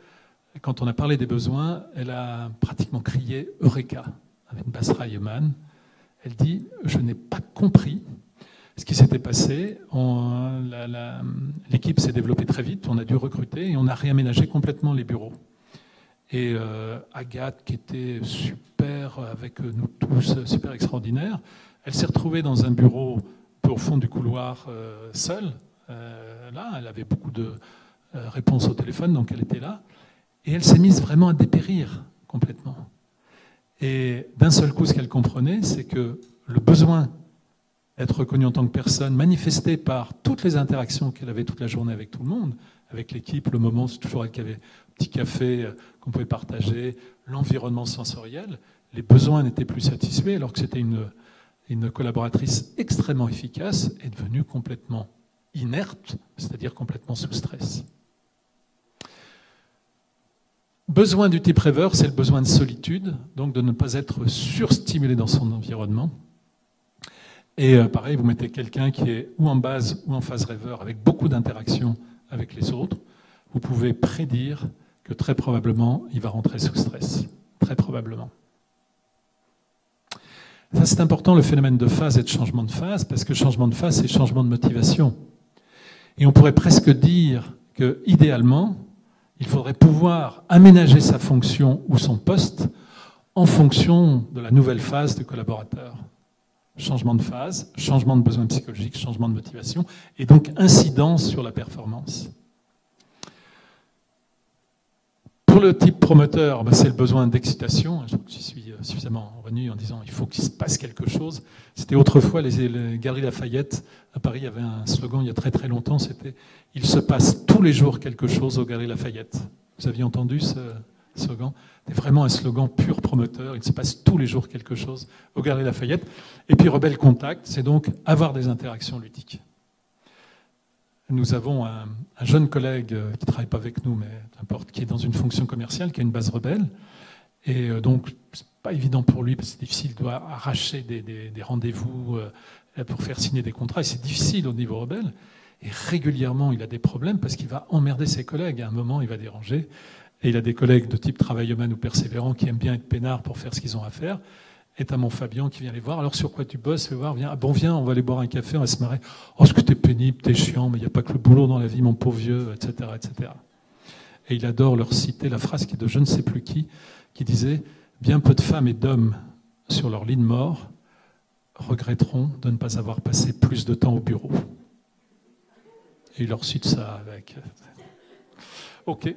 quand on a parlé des besoins, elle a pratiquement crié « Eureka » avec une basse Rayeman. Elle dit « Je n'ai pas compris ce qui s'était passé. L'équipe s'est développée très vite, on a dû recruter et on a réaménagé complètement les bureaux. » Et Agathe, qui était super avec nous tous, super extraordinaire, elle s'est retrouvée dans un bureau au fond du couloir seule. Là, elle avait beaucoup de réponses au téléphone, donc elle était là. Et elle s'est mise vraiment à dépérir complètement. Et d'un seul coup, ce qu'elle comprenait, c'est que le besoin d'être reconnue en tant que personne, manifesté par toutes les interactions qu'elle avait toute la journée avec tout le monde, avec l'équipe, le moment, c'est toujours elle qui avait un petit café qu'on pouvait partager, l'environnement sensoriel, les besoins n'étaient plus satisfaits, alors que c'était une collaboratrice extrêmement efficace, est devenue complètement inerte, c'est-à-dire complètement sous stress. Besoin du type rêveur, c'est le besoin de solitude, donc de ne pas être surstimulé dans son environnement. Et pareil, vous mettez quelqu'un qui est ou en base ou en phase rêveur, avec beaucoup d'interactions avec les autres, vous pouvez prédire que très probablement, il va rentrer sous stress. Très probablement. Ça, c'est important, le phénomène de phase et de changement de phase, parce que changement de phase, c'est changement de motivation. Et on pourrait presque dire que, idéalement, il faudrait pouvoir aménager sa fonction ou son poste en fonction de la nouvelle phase du collaborateur. Changement de phase, changement de besoin psychologique, changement de motivation, et donc incidence sur la performance. Pour le type promoteur, c'est le besoin d'excitation. Je trouve que j'y suis suffisamment revenus en disant il faut qu'il se passe quelque chose. C'était autrefois les Galeries Lafayette. À Paris, il y avait un slogan il y a très très longtemps, c'était « Il se passe tous les jours quelque chose aux Galeries Lafayette ». Vous aviez entendu ce slogan? C'est vraiment un slogan pur promoteur. Il se passe tous les jours quelque chose aux Galeries Lafayette. Et puis Rebelle Contact, c'est donc avoir des interactions ludiques. Nous avons un jeune collègue qui ne travaille pas avec nous, mais n'importe, qui est dans une fonction commerciale, qui a une base Rebelle. Et donc, c'est pas évident pour lui, parce que c'est difficile, il doit arracher des rendez-vous pour faire signer des contrats. Et c'est difficile au niveau Rebelle. Et régulièrement, il a des problèmes parce qu'il va emmerder ses collègues. À un moment, il va déranger. Et il a des collègues de type travaillomane ou persévérant qui aiment bien être peinards pour faire ce qu'ils ont à faire. Et t'as mon Fabien qui vient les voir. Alors, sur quoi tu bosses? Fais voir, viens. Ah bon, viens, on va aller boire un café, on va se marrer. Oh, ce que t'es pénible, t'es chiant, mais il n'y a pas que le boulot dans la vie, mon pauvre vieux, etc., etc. Et il adore leur citer la phrase qui est de je ne sais plus qui disait « Bien peu de femmes et d'hommes sur leur lit de mort regretteront de ne pas avoir passé plus de temps au bureau. » Et il leur cite ça avec... OK.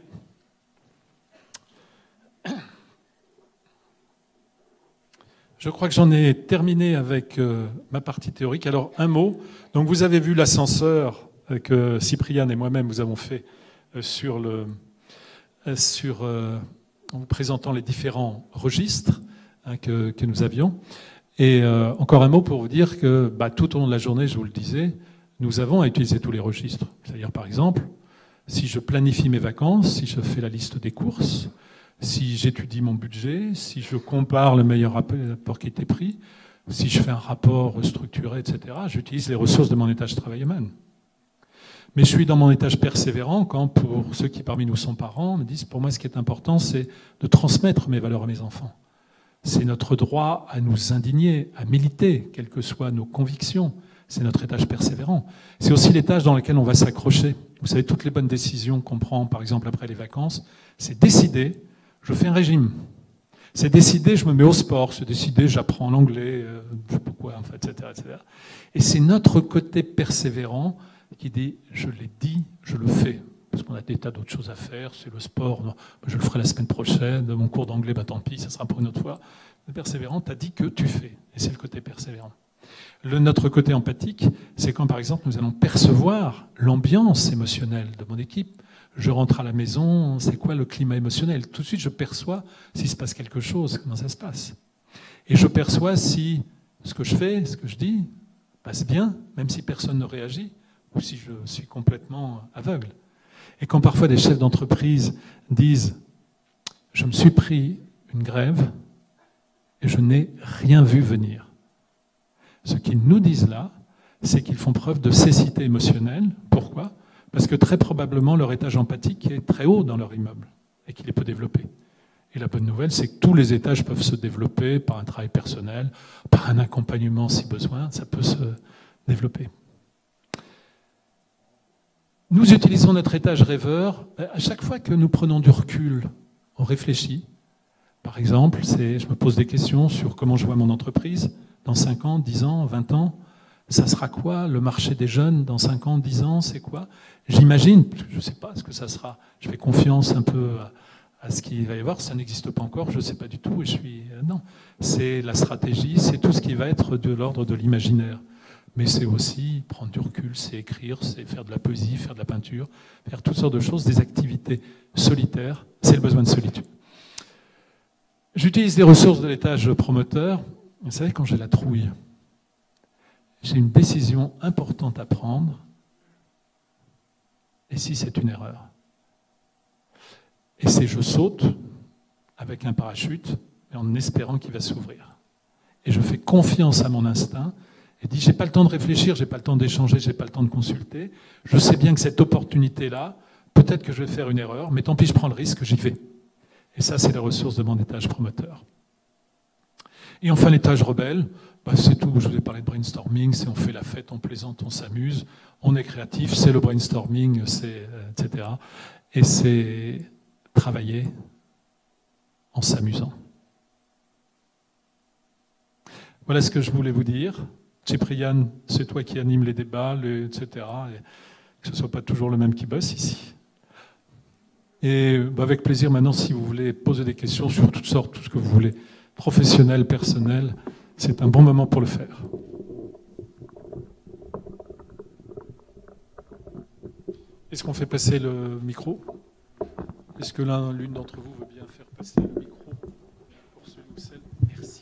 Je crois que j'en ai terminé avec ma partie théorique. Alors, un mot. Donc, vous avez vu l'ascenseur que Cypriane et moi-même, nous avons fait en vous présentant les différents registres que nous avions. Et encore un mot pour vous dire que tout au long de la journée, je vous le disais, nous avons à utiliser tous les registres. C'est-à-dire, par exemple, si je planifie mes vacances, si je fais la liste des courses, si j'étudie mon budget, si je compare le meilleur rapport qualité-prix, si je fais un rapport structuré, etc., j'utilise les ressources de mon étage travaillomane. Mais je suis dans mon étage persévérant quand, pour ceux qui parmi nous sont parents, me disent, pour moi, ce qui est important, c'est de transmettre mes valeurs à mes enfants. C'est notre droit à nous indigner, à militer, quelles que soient nos convictions. C'est notre étage persévérant. C'est aussi l'étage dans lequel on va s'accrocher. Vous savez, toutes les bonnes décisions qu'on prend, par exemple, après les vacances, c'est décider, je fais un régime. C'est décider, je me mets au sport. C'est décider, j'apprends l'anglais, je sais pas quoi, en fait, etc., etc. Et c'est notre côté persévérant qui dit, je l'ai dit, je le fais. Parce qu'on a des tas d'autres choses à faire, c'est le sport, non, je le ferai la semaine prochaine, mon cours d'anglais, tant pis, ça sera pour une autre fois. Le persévérant t'a dit que tu fais, et c'est le côté persévérant. Notre côté empathique, c'est quand, par exemple, nous allons percevoir l'ambiance émotionnelle de mon équipe. Je rentre à la maison, c'est quoi le climat émotionnel? Tout de suite, je perçois s'il se passe quelque chose, comment ça se passe. Et je perçois si ce que je fais, ce que je dis, passe bien, même si personne ne réagit, ou si je suis complètement aveugle. Et quand parfois des chefs d'entreprise disent « je me suis pris une grève et je n'ai rien vu venir », ce qu'ils nous disent là, c'est qu'ils font preuve de cécité émotionnelle. Pourquoi? Parce que très probablement leur étage empathique est très haut dans leur immeuble et qu'il est peu développé. Et la bonne nouvelle, c'est que tous les étages peuvent se développer par un travail personnel, par un accompagnement si besoin, ça peut se développer. Nous utilisons notre étage rêveur. À chaque fois que nous prenons du recul, on réfléchit. Par exemple, je me pose des questions sur comment je vois mon entreprise dans 5 ans, 10 ans, 20 ans. Ça sera quoi le marché des jeunes dans 5 ans, 10 ans? C'est quoi? J'imagine, je ne sais pas ce que ça sera. Je fais confiance un peu à ce qu'il va y avoir. Ça n'existe pas encore, je ne sais pas du tout. Non, c'est la stratégie, c'est tout ce qui va être de l'ordre de l'imaginaire. Mais c'est aussi prendre du recul, c'est écrire, c'est faire de la poésie, faire de la peinture, faire toutes sortes de choses, des activités solitaires. C'est le besoin de solitude. J'utilise les ressources de l'étage promoteur. Vous savez, quand j'ai la trouille, j'ai une décision importante à prendre. Et si c'est une erreur? Et c'est je saute avec un parachute, mais en espérant qu'il va s'ouvrir. Et je fais confiance à mon instinct. Et dit, j'ai pas le temps de réfléchir, j'ai pas le temps d'échanger, j'ai pas le temps de consulter. Je sais bien que cette opportunité-là, peut-être que je vais faire une erreur, mais tant pis, je prends le risque, j'y vais. Et ça, c'est la ressource de mon étage promoteur. Et enfin, l'étage rebelle, c'est tout. Je vous ai parlé de brainstorming, c'est on fait la fête, on plaisante, on s'amuse, on est créatif, c'est le brainstorming, etc. Et c'est travailler en s'amusant. Voilà ce que je voulais vous dire. Cypriane, c'est toi qui anime les débats, etc. Et que ce ne soit pas toujours le même qui bosse ici. Et avec plaisir, maintenant, si vous voulez poser des questions sur toutes sortes, tout ce que vous voulez, professionnel, personnel, c'est un bon moment pour le faire. Est-ce qu'on fait passer le micro? Est-ce que l'une d'entre vous veut bien faire passer le micro pour celui ou celle? Merci.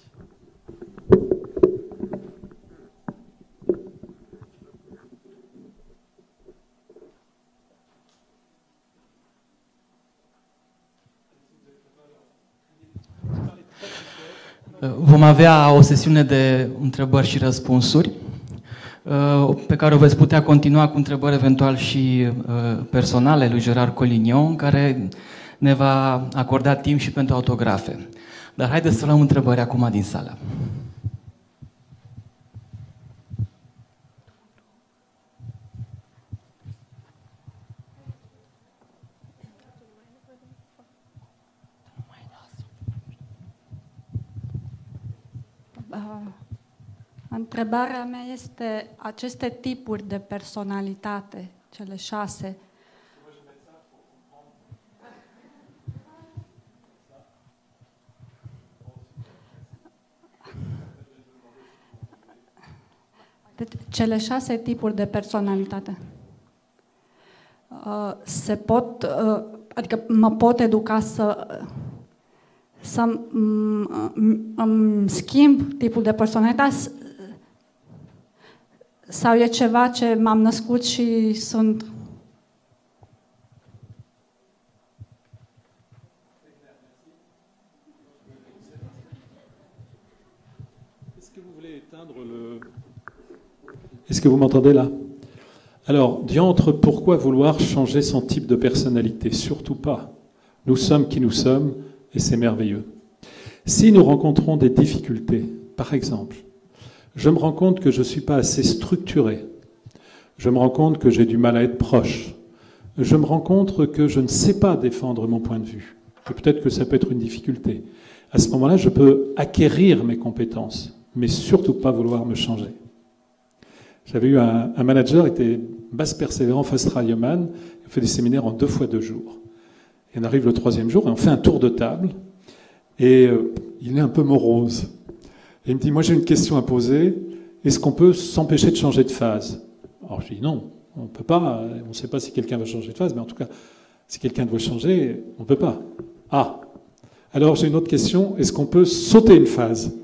Vom avea o sesiune de întrebări și răspunsuri pe care o veți putea continua cu întrebări eventual și personale lui Gerard Collignon, care ne va acorda timp și pentru autografe. Dar haideți să luăm întrebări acum din sală. Întrebarea mea este, aceste tipuri de personalitate, cele 6, deci, cele 6 tipuri de personalitate se pot, adică mă pot educa să îmi schimb tipul de personalitate sau e ceva ce m-am născut și sunt... Est-ce que vous m'entendez là? Alors, diantre, pourquoi vouloir changer son type de personnalité? Surtout pas. Nous sommes qui nous sommes et c'est merveilleux. Si nous rencontrons des difficultés, par exemple, je me rends compte que je ne suis pas assez structuré, je me rends compte que j'ai du mal à être proche, je me rends compte que je ne sais pas défendre mon point de vue, et peut-être que ça peut être une difficulté. À ce moment-là, je peux acquérir mes compétences, mais surtout pas vouloir me changer. J'avais eu un manager, il était basse persévérant, fast radioman, il fait des séminaires en 2 fois 2 jours. Et on arrive le 3e jour et on fait un tour de table, et il est un peu morose. Et il me dit, moi j'ai une question à poser, est-ce qu'on peut s'empêcher de changer de phase? Alors je dis non, on ne peut pas, on ne sait pas si quelqu'un va changer de phase, mais en tout cas, si quelqu'un doit changer, on ne peut pas. Ah, alors j'ai une autre question, est-ce qu'on peut sauter une phase?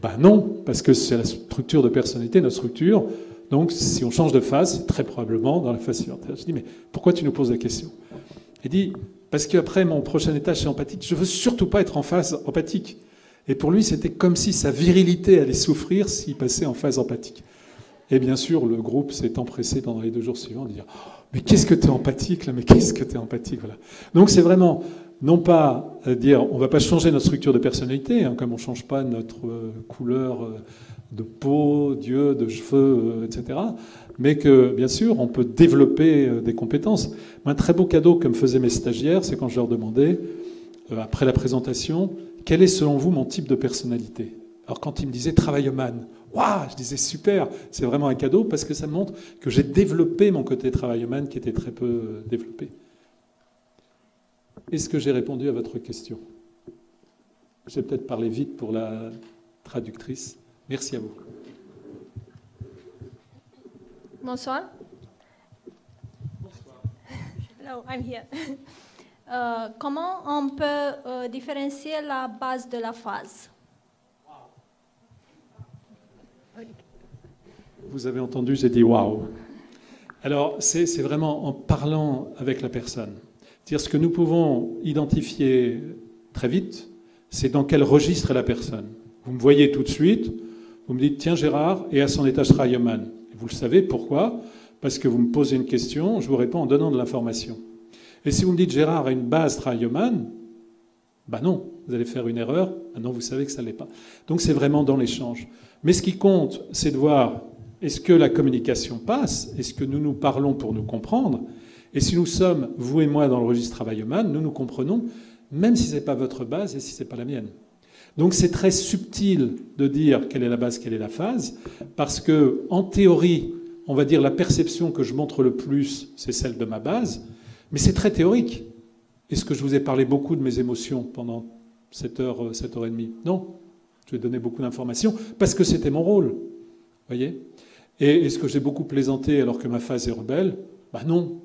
Ben non, parce que c'est la structure de personnalité, notre structure, donc si on change de phase, c'est très probablement dans la phase suivante. Je dis, mais pourquoi tu nous poses la question? Il dit, parce qu'après mon prochain étage c'est empathique, je ne veux surtout pas être en phase empathique. Et pour lui, c'était comme si sa virilité allait souffrir s'il passait en phase empathique. Et bien sûr, le groupe s'est empressé pendant les 2 jours suivants de dire oh, « Mais qu'est-ce que tu es empathique là? Mais qu'est-ce que tu es empathique ?» Voilà. Donc c'est vraiment, non pas dire on ne va pas changer notre structure de personnalité, hein, comme on ne change pas notre couleur de peau, d'yeux, de cheveux, etc. Mais que, bien sûr, on peut développer des compétences. Un très beau cadeau que me faisaient mes stagiaires, c'est quand je leur demandais, après la présentation, quel est selon vous mon type de personnalité? Alors quand ils me disaient travaillomane, waouh, je disais super, c'est vraiment un cadeau parce que ça me montre que j'ai développé mon côté travaillomane qui était très peu développé. Est-ce que j'ai répondu à votre question? J'ai peut-être parlé vite pour la traductrice. Merci à vous. Bonsoir. Bonsoir. Hello, I'm here. Comment on peut différencier la base de la phase? Vous avez entendu, j'ai dit waouh. Alors, c'est vraiment en parlant avec la personne. C'est-à-dire, ce que nous pouvons identifier très vite, c'est dans quel registre est la personne. Vous me voyez tout de suite, vous me dites, tiens Gérard, et à son étage travaillomane. Vous le savez, pourquoi? Parce que vous me posez une question, je vous réponds en donnant de l'information. Et si vous me dites Gérard a une base travaillomane, ben non, vous allez faire une erreur, maintenant vous savez que ça ne l'est pas. Donc c'est vraiment dans l'échange. Mais ce qui compte, c'est de voir, est-ce que la communication passe? Est-ce que nous nous parlons pour nous comprendre? Et si nous sommes, vous et moi, dans le registre travaillomane, nous nous comprenons, même si ce n'est pas votre base et si ce n'est pas la mienne. Donc c'est très subtil de dire quelle est la base, quelle est la phase, parce que en théorie, on va dire la perception que je montre le plus, c'est celle de ma base, mais c'est très théorique. Est-ce que je vous ai parlé beaucoup de mes émotions pendant 7h, 7h30. Non, je vais donner beaucoup d'informations parce que c'était mon rôle. Vous voyez ? Et est-ce que j'ai beaucoup plaisanté alors que ma phase est rebelle ? Ben non,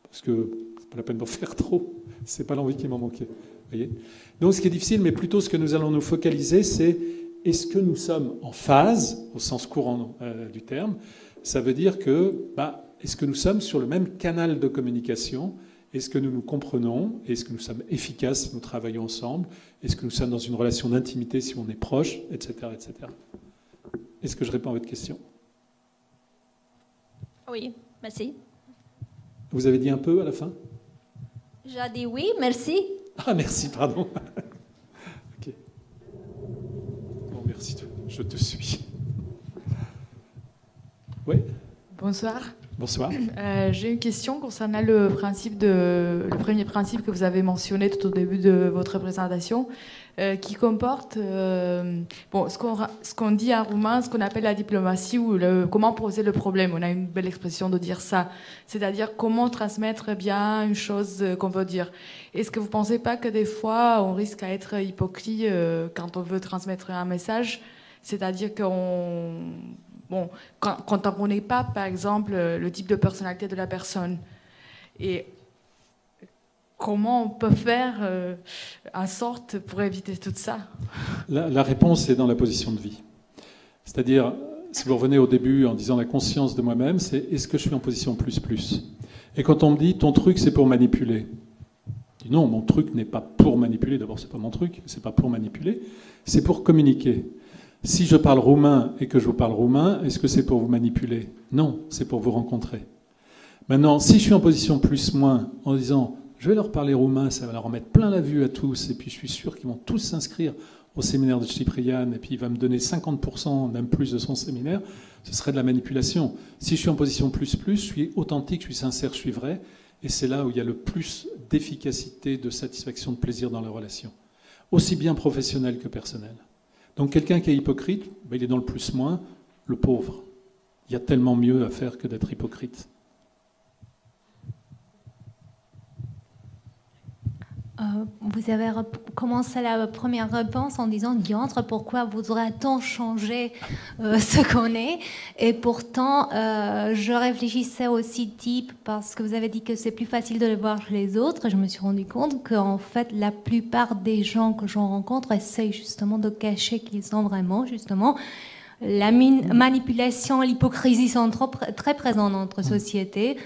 parce que c'est pas la peine d'en faire trop. C'est pas l'envie qui m'en manquait. Vous voyez ? Donc ce qui est difficile, mais plutôt ce que nous allons nous focaliser, c'est est-ce que nous sommes en phase, au sens courant du terme ? Ça veut dire que, est-ce que nous sommes sur le même canal de communication ? Est-ce que nous nous comprenons ? Est-ce que nous sommes efficaces si nous travaillons ensemble ? Est-ce que nous sommes dans une relation d'intimité si on est proche, etc., etc. Est-ce que je réponds à votre question ? Oui, merci. Vous avez dit un peu à la fin ? J'ai dit oui, merci. Ah, merci, pardon. Ok. Bon, merci, je te suis. Oui ? Bonsoir. Bonsoir. J'ai une question concernant le premier principe que vous avez mentionné tout au début de votre présentation, qui comporte ce qu'on dit en roumain, ce qu'on appelle la diplomatie ou comment poser le problème. On a une belle expression de dire ça, c'est-à-dire comment transmettre bien une chose qu'on veut dire. Est-ce que vous ne pensez pas que des fois on risque à être hypocrite quand on veut transmettre un message, c'est-à-dire qu'on quand on ne connaît pas, par exemple, le type de personnalité de la personne, et comment on peut faire en sorte pour éviter tout ça ? La réponse est dans la position de vie. C'est-à-dire, si vous revenez au début en disant la conscience de moi-même, c'est est-ce que je suis en position plus ? Et quand on me dit ton truc c'est pour manipuler, je dis non, mon truc n'est pas pour manipuler. D'abord, c'est pas mon truc, c'est pas pour manipuler, c'est pour communiquer. Si je parle roumain et que je vous parle roumain, est-ce que c'est pour vous manipuler ? Non, c'est pour vous rencontrer. Maintenant, si je suis en position plus-moins, en disant je vais leur parler roumain, ça va leur en mettre plein la vue à tous, et puis je suis sûr qu'ils vont tous s'inscrire au séminaire de Ciprian, et puis il va me donner 50%, même plus de son séminaire, ce serait de la manipulation. Si je suis en position plus-plus, je suis authentique, je suis sincère, je suis vrai, et c'est là où il y a le plus d'efficacité, de satisfaction, de plaisir dans la relation. Aussi bien professionnel que personnel. Donc quelqu'un qui est hypocrite, il est dans le plus-moins, le pauvre. Il y a tellement mieux à faire que d'être hypocrite. Vous avez commencé la première réponse en disant diantre, pourquoi voudrait-on changer ce qu'on est ? Et pourtant, je réfléchissais aussi type parce que vous avez dit que c'est plus facile de le voir chez les autres. Et je me suis rendu compte qu'en fait, la plupart des gens que j'en rencontre essayent justement de cacher qui ils sont vraiment, justement. La manipulation, l'hypocrisie sont très présentes dans notre société.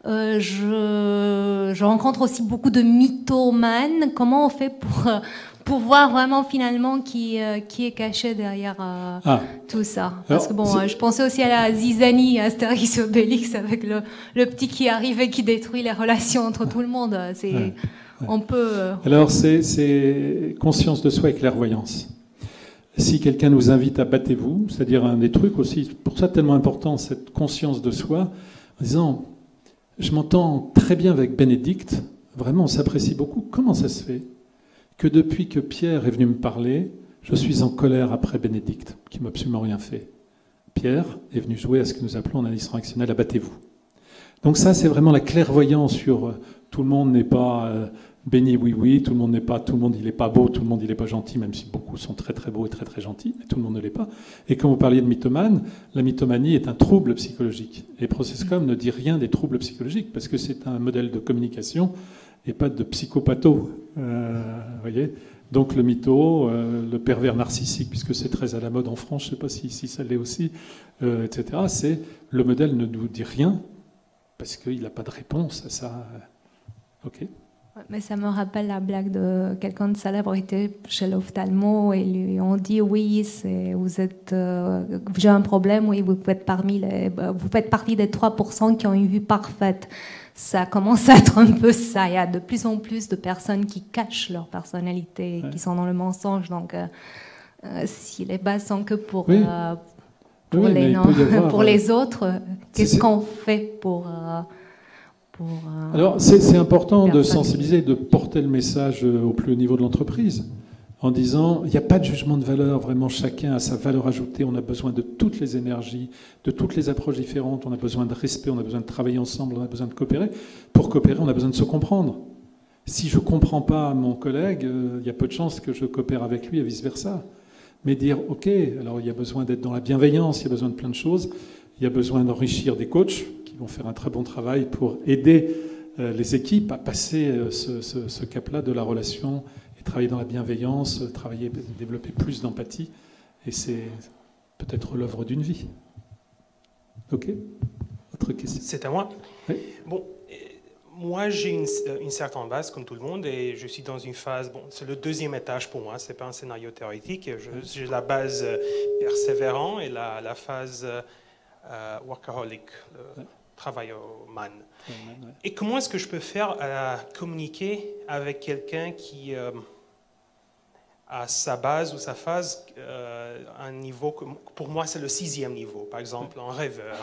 Je rencontre aussi beaucoup de mythomanes. Comment on fait pour voir vraiment finalement qui est caché derrière tout ça ? Parce que je pensais aussi à la zizanie, à Astérix et Obélix, avec le petit qui arrive et qui détruit les relations entre tout le monde. On peut... Alors c'est conscience de soi et clairvoyance. Si quelqu'un nous invite à battez-vous, c'est-à-dire un des trucs aussi, pour ça tellement important, cette conscience de soi, en disant... Je m'entends très bien avec Bénédicte, vraiment on s'apprécie beaucoup. Comment ça se fait que depuis que Pierre est venu me parler, je suis en colère après Bénédicte, qui m'a absolument rien fait ? Pierre est venu jouer à ce que nous appelons en analyse transactionnelle, abattez-vous. Donc ça, c'est vraiment la clairvoyance sur tout le monde n'est pas béni, oui, tout le monde il n'est pas beau, tout le monde il n'est pas gentil, même si beaucoup sont très très beaux et très très gentils, mais tout le monde ne l'est pas. Et quand vous parliez de mythomane, la mythomanie est un trouble psychologique. Et Processcom ne dit rien des troubles psychologiques, parce que c'est un modèle de communication et pas de psychopatho. Voyez ? Donc le mytho, le pervers narcissique, puisque c'est très à la mode en France, je ne sais pas si ça l'est aussi, etc. C'est le modèle ne nous dit rien, parce qu'il n'a pas de réponse à ça. Ok. Mais ça me rappelle la blague de quelqu'un de célébrité chez l'ophtalmo et lui on dit oui, j'ai un problème, oui, vous faites partie des 3% qui ont une vue parfaite. Ça commence à être un peu ça. Il y a de plus en plus de personnes qui cachent leur personnalité, qui sont dans le mensonge. Donc, si les bases sont que pour les autres, qu'est-ce qu'on fait pour Alors, c'est important de sensibiliser, de porter le message au plus haut niveau de l'entreprise, en disant, il n'y a pas de jugement de valeur, vraiment chacun a sa valeur ajoutée, on a besoin de toutes les énergies, de toutes les approches différentes, on a besoin de respect, on a besoin de travailler ensemble, on a besoin de coopérer. Pour coopérer, on a besoin de se comprendre. Si je ne comprends pas mon collègue, il y a peu de chances que je coopère avec lui et vice-versa. Mais dire, OK, alors il y a besoin d'être dans la bienveillance, il y a besoin de plein de choses, il y a besoin d'enrichir des coachs qui vont faire un très bon travail pour aider les équipes à passer ce cap-là de la relation et travailler dans la bienveillance, développer plus d'empathie. Et c'est peut-être l'œuvre d'une vie. OK? Autre question? C'est à moi? Oui. Bon, moi j'ai une certaine base comme tout le monde et je suis dans une phase, bon, c'est le deuxième étage pour moi, c'est pas un scénario théorique. J'ai la base persévérant et la phase workaholic, travailloman. Et comment est-ce que je peux faire communiquer avec quelqu'un qui à sa base ou sa phase, un niveau, pour moi c'est le 6e niveau, par exemple, un rêveur.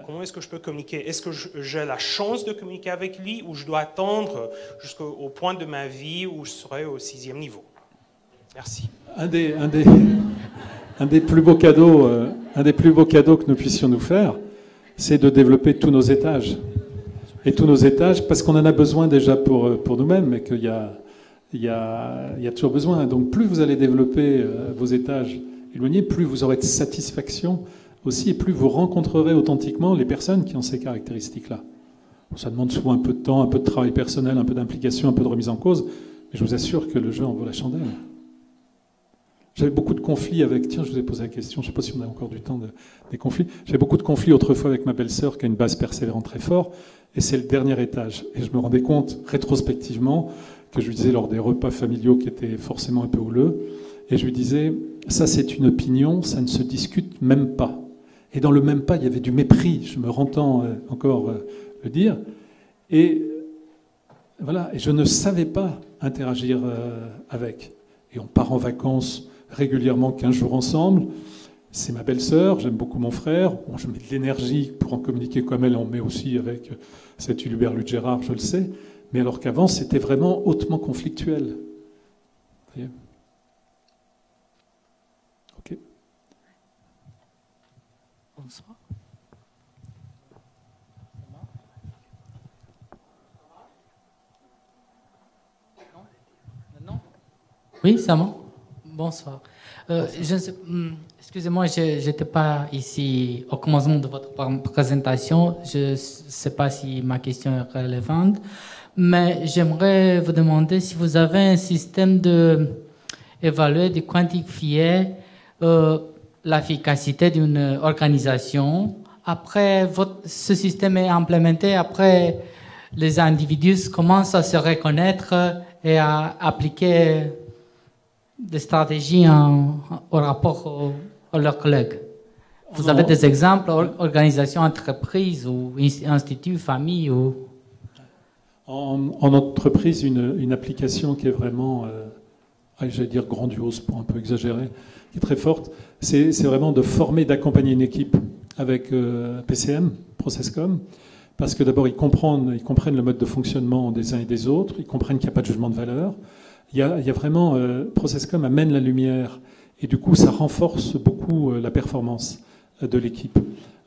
Comment est-ce que je peux communiquer? Est-ce que j'ai la chance de communiquer avec lui ou je dois attendre jusqu'au point de ma vie où je serai au 6e niveau? Merci. Un des plus beaux cadeaux que nous puissions nous faire, c'est de développer tous nos étages. Et tous nos étages, parce qu'on en a besoin déjà pour nous-mêmes, mais qu'il y a toujours besoin. Donc plus vous allez développer vos étages éloignés, plus vous aurez de satisfaction aussi, et plus vous rencontrerez authentiquement les personnes qui ont ces caractéristiques-là. Ça demande souvent un peu de temps, un peu de travail personnel, un peu d'implication, un peu de remise en cause, mais je vous assure que le jeu en vaut la chandelle. J'avais beaucoup de conflits avec... Tiens, je vous ai posé la question, je ne sais pas si on a encore du temps des conflits. J'avais beaucoup de conflits autrefois avec ma belle-sœur, qui a une base persévérante très forte, et c'est le dernier étage. Et je me rendais compte, rétrospectivement, que je lui disais lors des repas familiaux qui étaient forcément un peu houleux, et je lui disais, ça c'est une opinion, ça ne se discute même pas. Et dans le même pas, il y avait du mépris, je me entends encore le dire, et voilà, et je ne savais pas interagir avec. Et on part en vacances régulièrement 15 jours ensemble. C'est ma belle-sœur, j'aime beaucoup mon frère. Bon, je mets de l'énergie pour en communiquer comme elle en met aussi avec cet Hubert Gérard, je le sais. Mais alors qu'avant, c'était vraiment hautement conflictuel. Vous voyez ? OK. Bonsoir. Non ? Oui, c'est moi. Bonsoir. Excusez-moi, je n'étais pas ici au commencement de votre présentation. Je ne sais pas si ma question est relevante, mais j'aimerais vous demander si vous avez un système d'évaluer, de quantifier l'efficacité d'une organisation. Après, ce système est implémenté, après les individus commencent à se reconnaître et à appliquer des stratégies au rapport à leurs collègues. Vous avez des exemples, organisations, entreprises ou instituts, familles ou... En entreprise, une application qui est vraiment, j'allais dire grandiose pour un peu exagérer, qui est très forte, c'est vraiment de former, d'accompagner une équipe avec PCM, Processcom, parce que d'abord ils comprennent le mode de fonctionnement des uns et des autres, ils comprennent qu'il n'y a pas de jugement de valeur. Il y a vraiment, Processcom amène la lumière et du coup ça renforce beaucoup la performance de l'équipe.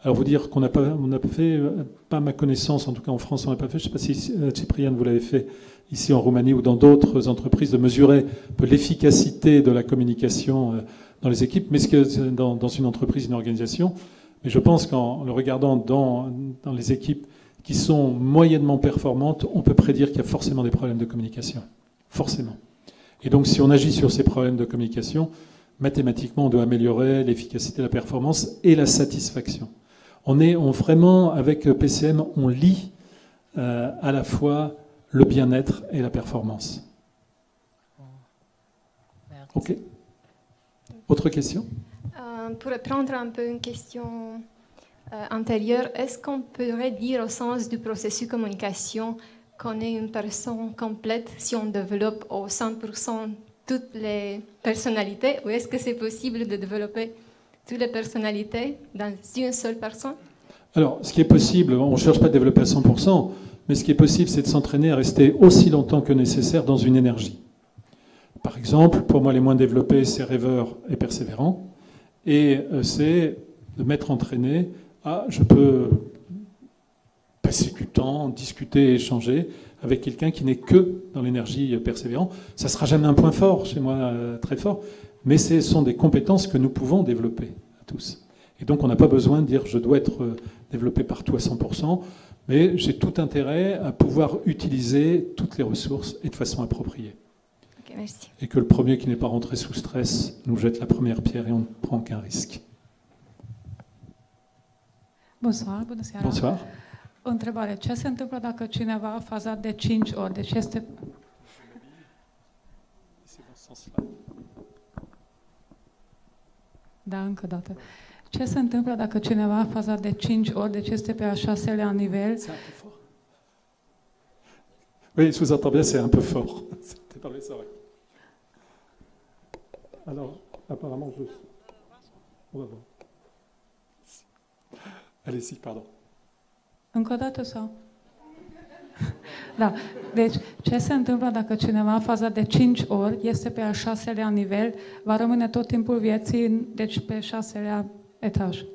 Alors vous dire qu'on n'a pas fait, pas à ma connaissance, en tout cas en France on n'a pas fait, je ne sais pas si Cipriane vous l'avez fait ici en Roumanie ou dans d'autres entreprises, de mesurer un peu l'efficacité de la communication dans les équipes, mais ce que dans une entreprise, une organisation. Mais je pense qu'en le regardant dans les équipes qui sont moyennement performantes, on peut prédire qu'il y a forcément des problèmes de communication. Forcément. Et donc, si on agit sur ces problèmes de communication, mathématiquement, on doit améliorer l'efficacité, la performance et la satisfaction. Vraiment, avec PCM, on lie à la fois le bien-être et la performance. OK. Autre question? Pour reprendre un peu une question antérieure, est-ce qu'on pourrait dire au sens du processus de communication qu'on est une personne complète si on développe au 100% toutes les personnalités, ou est-ce que c'est possible de développer toutes les personnalités dans une seule personne? Alors, ce qui est possible, on ne cherche pas à développer à 100%, mais ce qui est possible, c'est de s'entraîner à rester aussi longtemps que nécessaire dans une énergie. Par exemple, pour moi, les moins développés, c'est rêveurs et persévérants, et c'est de m'être entraîné à, je peux passer du temps, discuter, échanger avec quelqu'un qui n'est que dans l'énergie persévérante. Ça ne sera jamais un point fort chez moi, très fort, mais ce sont des compétences que nous pouvons développer à tous. Et donc on n'a pas besoin de dire je dois être développé par tout à 100%, mais j'ai tout intérêt à pouvoir utiliser toutes les ressources et de façon appropriée. Ok, merci. Et que le premier qui n'est pas rentré sous stress nous jette la première pierre et on ne prend qu'un risque. Bonsoir, bună seara. Bonsoir. O întrebare. Ce se întâmplă dacă cineva a fazat de 5 ori? Deci este... Da, încă o dată. Ce se întâmplă dacă cineva a fazat de 5 ori, deci este pe a 6-lea nivel? Oui, je vous entends bien, c'est un peu fort. C'est pas vrai, c'est vrai. Alors, apparemment, on va voir. Allez-y, pardon. Încă o dată sau? Da. Deci, ce se întâmplă dacă cineva a fazat de 5 ori, este pe a 6-lea nivel, va rămâne tot timpul vieții, deci pe 6-lea étage?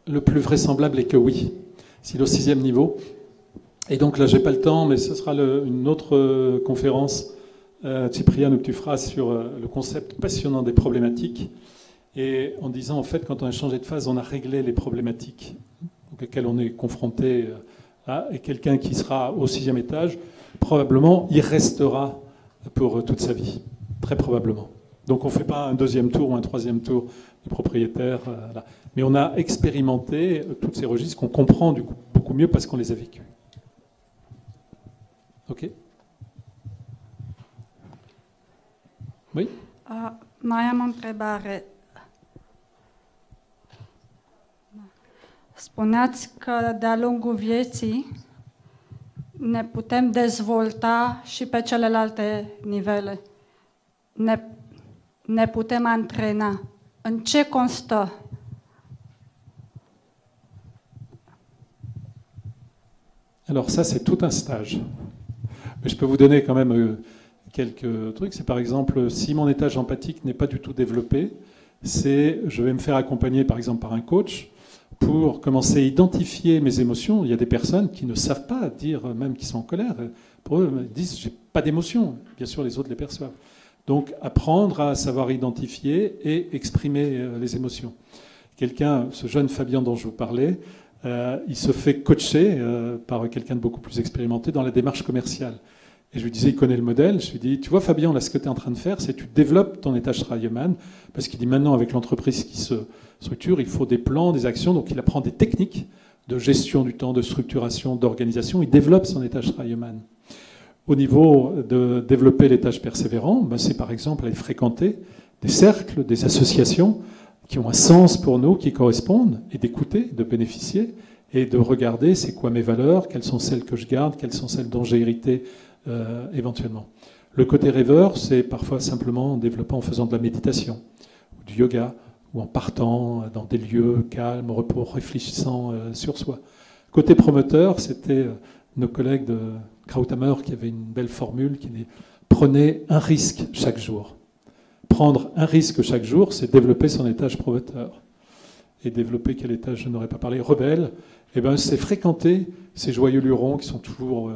Le plus vraisemblable est que oui, s'il est au 6e niveau. Et donc là, j'ai pas le temps, mais ce sera une autre conférence, Cyprien, où tu feras sur le concept passionnant des problématiques. Et en disant, en fait, quand on a changé de phase, on a réglé les problématiques auxquelles on est confronté. Et quelqu'un qui sera au 6e étage, probablement, il restera pour toute sa vie. Très probablement. Donc on ne fait pas un 2e tour ou un 3e tour du propriétaire. Là. Mais on a expérimenté tous ces registres qu'on comprend du coup beaucoup mieux parce qu'on les a vécus. OK? Oui? Mai am o întrebare. Spuneați că de-a lungul vieții ne putem dezvolta și pe celelalte nivele. Ne putem antrena. În ce constă? Alors ça, c'est tout un stage. Mais je peux vous donner quand même quelques trucs. C'est par exemple, si mon étage empathique n'est pas du tout développé, je vais me faire accompagner par exemple par un coach pour commencer à identifier mes émotions. Il y a des personnes qui ne savent pas dire même qu'ils sont en colère. Pour eux, ils disent « j'ai pas d'émotion ». Bien sûr, les autres les perçoivent. Donc, apprendre à savoir identifier et exprimer les émotions. Quelqu'un, ce jeune Fabien dont je vous parlais, il se fait coacher par quelqu'un de beaucoup plus expérimenté dans la démarche commerciale. Et je lui disais, il connaît le modèle. Je lui dis, tu vois Fabien, là, ce que tu es en train de faire, c'est que tu développes ton étage travailleman, parce qu'il dit maintenant, avec l'entreprise qui se structure, il faut des plans, des actions. Donc, il apprend des techniques de gestion du temps, de structuration, d'organisation. Il développe son étage travailleman. Au niveau de développer l'étage persévérant, ben c'est par exemple aller fréquenter des cercles, des associations qui ont un sens pour nous, qui correspondent, et d'écouter, de bénéficier, et de regarder c'est quoi mes valeurs, quelles sont celles que je garde, quelles sont celles dont j'ai hérité éventuellement. Le côté rêveur, c'est parfois simplement en développant, en faisant de la méditation, ou du yoga, ou en partant dans des lieux calmes, au repos, réfléchissant sur soi. Côté promoteur, c'était nos collègues de Krauthammer qui avaient une belle formule qui dit « Prenez un risque chaque jour ». Prendre un risque chaque jour, c'est développer son étage promoteur. Et développer quel étage, je n'aurais pas parlé, rebelle, eh ben, c'est fréquenter ces joyeux lurons qui sont toujours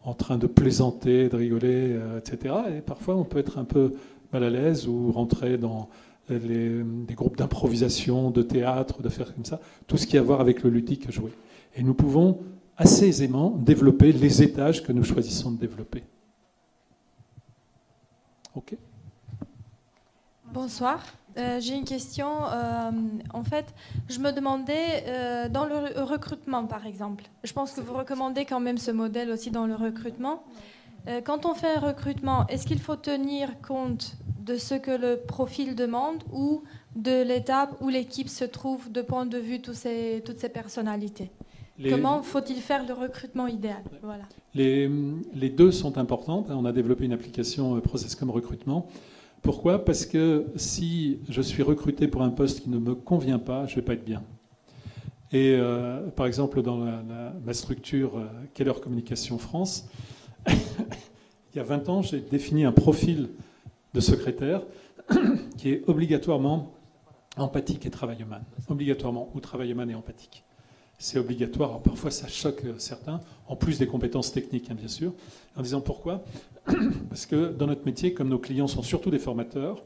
en train de plaisanter, de rigoler, etc. Et parfois, on peut être un peu mal à l'aise ou rentrer dans des groupes d'improvisation, de théâtre, de faire comme ça, tout ce qui a à voir avec le ludique joué. Et nous pouvons assez aisément développer les étages que nous choisissons de développer. OK? Bonsoir. J'ai une question. En fait, je me demandais, dans le recrutement, par exemple, je pense que vous recommandez quand même ce modèle aussi dans le recrutement. Quand on fait un recrutement, est-ce qu'il faut tenir compte de ce que le profil demande ou de l'étape où l'équipe se trouve de point de vue toutes ces personnalités? Comment faut-il faire le recrutement idéal? Voilà. Les deux sont importantes. On a développé une application Processcom Recrutement. Pourquoi? Parce que si je suis recruté pour un poste qui ne me convient pas, je ne vais pas être bien. Et par exemple, dans ma structure Keller Communication France, il y a 20 ans, j'ai défini un profil de secrétaire qui est obligatoirement empathique et travail humain, obligatoirement, ou travail humain et empathique. C'est obligatoire. Alors, parfois, ça choque certains, en plus des compétences techniques, hein, bien sûr. En disant pourquoi? Parce que dans notre métier, comme nos clients sont surtout des formateurs,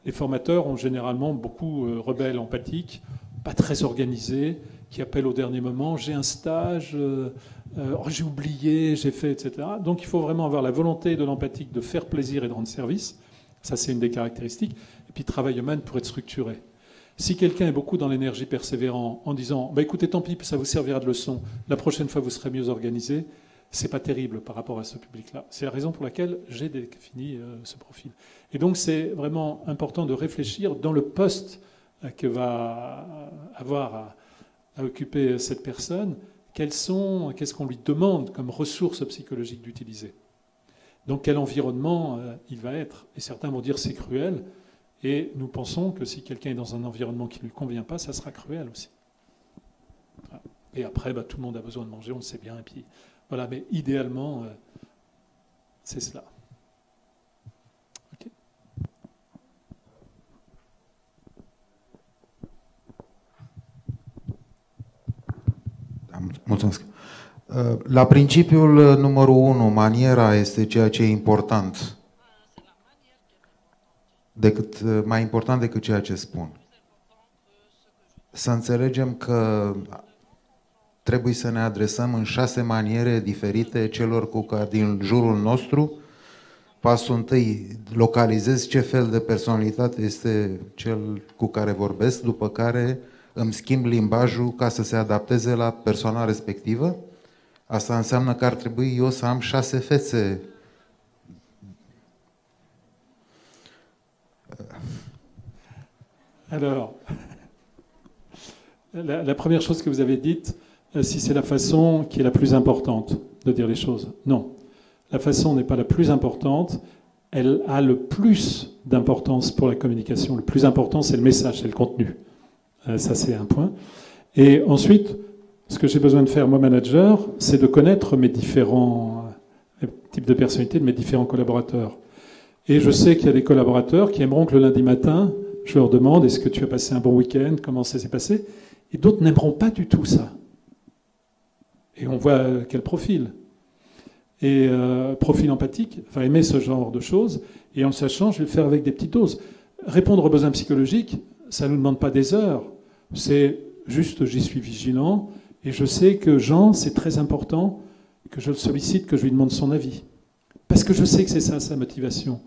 les formateurs ont généralement beaucoup rebelles empathiques, pas très organisés, qui appellent au dernier moment, j'ai un stage, j'ai oublié, j'ai fait, etc. Donc il faut vraiment avoir la volonté de l'empathique de faire plaisir et de rendre service. Ça, c'est une des caractéristiques. Et puis, travail humain pour être structuré. Si quelqu'un est beaucoup dans l'énergie persévérant en disant bah, « écoutez, tant pis, ça vous servira de leçon, la prochaine fois, vous serez mieux organisé », c'est pas terrible par rapport à ce public-là. C'est la raison pour laquelle j'ai défini ce profil. Et donc, c'est vraiment important de réfléchir dans le poste que va avoir à occuper cette personne, qu'est-ce qu'on lui demande comme ressources psychologiques d'utiliser. Donc, quel environnement il va être. Et certains vont dire c'est cruel. Et nous pensons que si quelqu'un est dans un environnement qui ne lui convient pas, ça sera cruel aussi. Et après, bah, tout le monde a besoin de manger, on le sait bien. Et puis, voilà, mais idéalement, c'est cela. Okay. Mulțumesc. La principiul numărul 1, maniera este ceea ce e important. Mai important decât ceea ce spun. Să înțelegem că trebuie să ne adresăm în 6 maniere diferite celor din jurul nostru. Pasul întâi, localizez ce fel de personalitate este cel cu care vorbesc, după care îmi schimb limbajul ca să se adapteze la persoana respectivă. Asta înseamnă că ar trebui eu să am 6 fețe. Alors, la première chose que vous avez dite, si c'est la façon qui est la plus importante de dire les choses. Non, la façon n'est pas la plus importante, elle a le plus d'importance pour la communication. Le plus important, c'est le message, c'est le contenu. Ça, c'est un point. Et ensuite, ce que j'ai besoin de faire, moi, manager, c'est de connaître mes différents types de personnalités, de mes différents collaborateurs. Et je sais qu'il y a des collaborateurs qui aimeront que le lundi matin, je leur demande, est-ce que tu as passé un bon week-end? Comment ça s'est passé? Et d'autres n'aimeront pas du tout ça. Et on voit quel profil. Et profil empathique, enfin aimer ce genre de choses. Et en le sachant, je vais le faire avec des petites doses. Répondre aux besoins psychologiques, ça ne nous demande pas des heures. C'est juste, j'y suis vigilant. Et je sais que Jean, c'est très important que je le sollicite, que je lui demande son avis. Parce que je sais que c'est ça, sa motivation.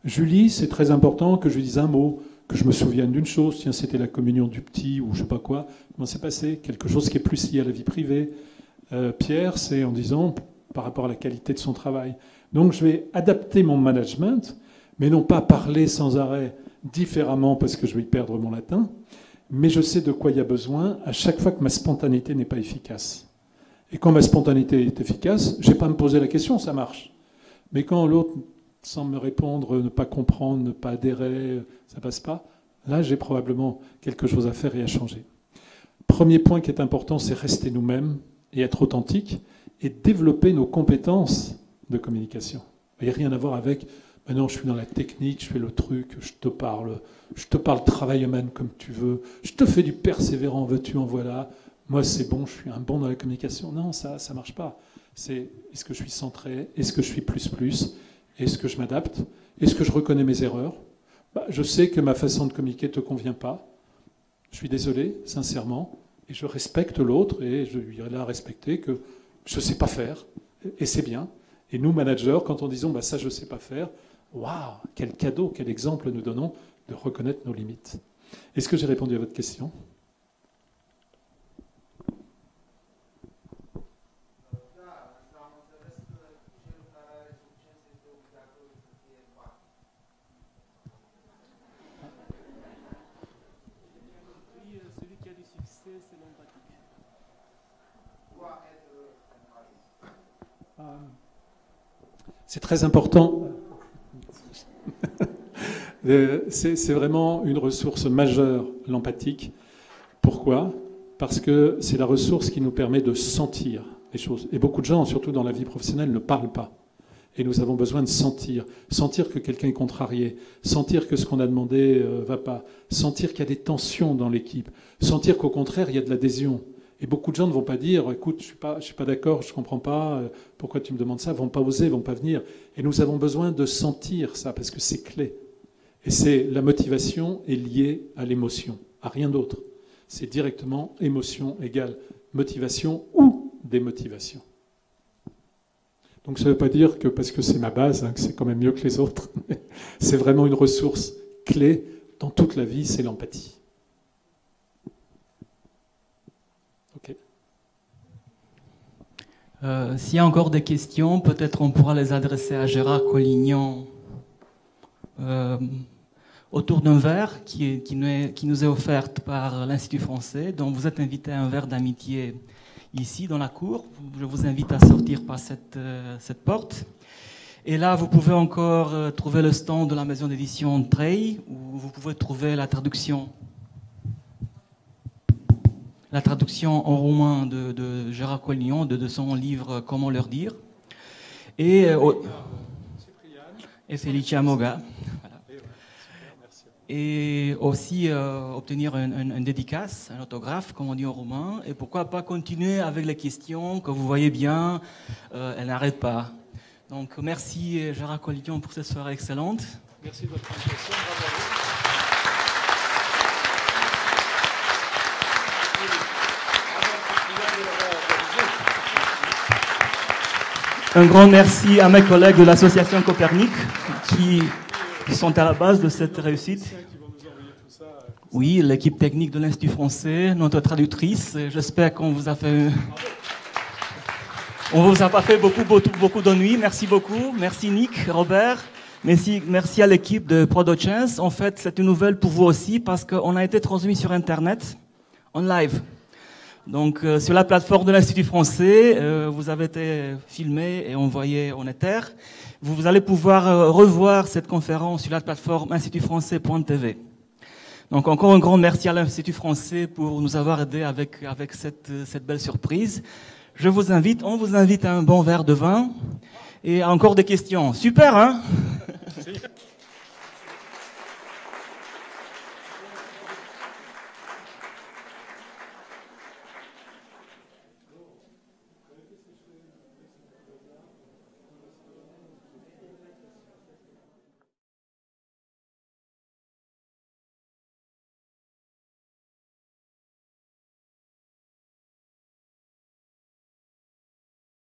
Julie, c'est très important que je lui dise un mot, que je me souvienne d'une chose. Tiens, c'était la communion du petit ou je ne sais pas quoi. Comment c'est passé? Quelque chose qui est plus lié à la vie privée. Pierre, c'est en disant par rapport à la qualité de son travail. Donc, je vais adapter mon management, mais non pas parler sans arrêt différemment parce que je vais y perdre mon latin, mais je sais de quoi il y a besoin à chaque fois que ma spontanéité n'est pas efficace. Et quand ma spontanéité est efficace, je n'ai pas à me poser la question, ça marche. Mais quand l'autre semble me répondre, ne pas comprendre, ne pas adhérer, ça ne passe pas, là, j'ai probablement quelque chose à faire et à changer. Premier point qui est important, c'est rester nous-mêmes et être authentique et développer nos compétences de communication. Il n'y a rien à voir avec « maintenant je suis dans la technique, je fais le truc, je te parle travail humain comme tu veux, je te fais du persévérant, veux-tu, en voilà, moi c'est bon, je suis un bon dans la communication ». Non, ça ne marche pas. C'est est-ce que je suis centré, est-ce que je suis plus, est-ce que je m'adapte, est-ce que je reconnais mes erreurs? Je sais que ma façon de communiquer ne te convient pas, je suis désolé, sincèrement, et je respecte l'autre, et je lui ai là à respecter que je ne sais pas faire, et c'est bien. Et nous, managers, quand on disons ça, je ne sais pas faire, waouh, quel cadeau, quel exemple nous donnons de reconnaître nos limites. Est-ce que j'ai répondu à votre question? C'est très important. C'est vraiment une ressource majeure, l'empathique. Pourquoi? Parce que c'est la ressource qui nous permet de sentir les choses. Et beaucoup de gens, surtout dans la vie professionnelle, ne parlent pas. Et nous avons besoin de sentir que quelqu'un est contrarié, sentir que ce qu'on a demandé va pas, sentir qu'il y a des tensions dans l'équipe, sentir qu'au contraire, il y a de l'adhésion. Et beaucoup de gens ne vont pas dire « écoute, je suis pas d'accord, je comprends pas, pourquoi tu me demandes ça ?» Ils vont pas oser, ils vont pas venir. Et nous avons besoin de sentir ça, parce que c'est clé. Et c'est la motivation est liée à l'émotion, à rien d'autre. C'est directement émotion égale motivation ou démotivation. Donc ça ne veut pas dire que parce que c'est ma base, que c'est quand même mieux que les autres. C'est vraiment une ressource clé dans toute la vie, c'est l'empathie. Ok. S'il y a encore des questions, peut-être on pourra les adresser à Gérard Collignon autour d'un verre qui nous est offert par l'Institut français, dont vous êtes invité à un verre d'amitié ici dans la cour. Je vous invite à sortir par cette porte. Et là, vous pouvez encore trouver le stand de la maison d'édition Trey, où vous pouvez trouver la traduction en roumain de Gérard Collignon, de son livre « Comment leur dire ». Et Felicia Moga. Voilà. Et aussi obtenir une dédicace, un autographe, comme on dit en roumain. Et pourquoi pas continuer avec les questions que vous voyez bien, elles n'arrêtent pas. Donc merci Gérard Collignon pour cette soirée excellente. Merci de votre invitation. Un grand merci à mes collègues de l'association Copernic qui sont à la base de cette réussite. Oui, l'équipe technique de l'Institut français, notre traductrice. J'espère qu'on vous a fait... On vous a pas fait beaucoup d'ennuis. Merci beaucoup. Merci Nick, Robert. Merci à l'équipe de ProdoChance. En fait, c'est une nouvelle pour vous aussi parce qu'on a été transmis sur Internet en live. Donc, sur la plateforme de l'Institut français, vous avez été filmé et envoyé en éther. Vous allez pouvoir revoir cette conférence sur la plateforme institutfrançais.tv. Donc, encore un grand merci à l'Institut français pour nous avoir aidés avec cette belle surprise. On vous invite à un bon verre de vin et à encore des questions. Super, hein?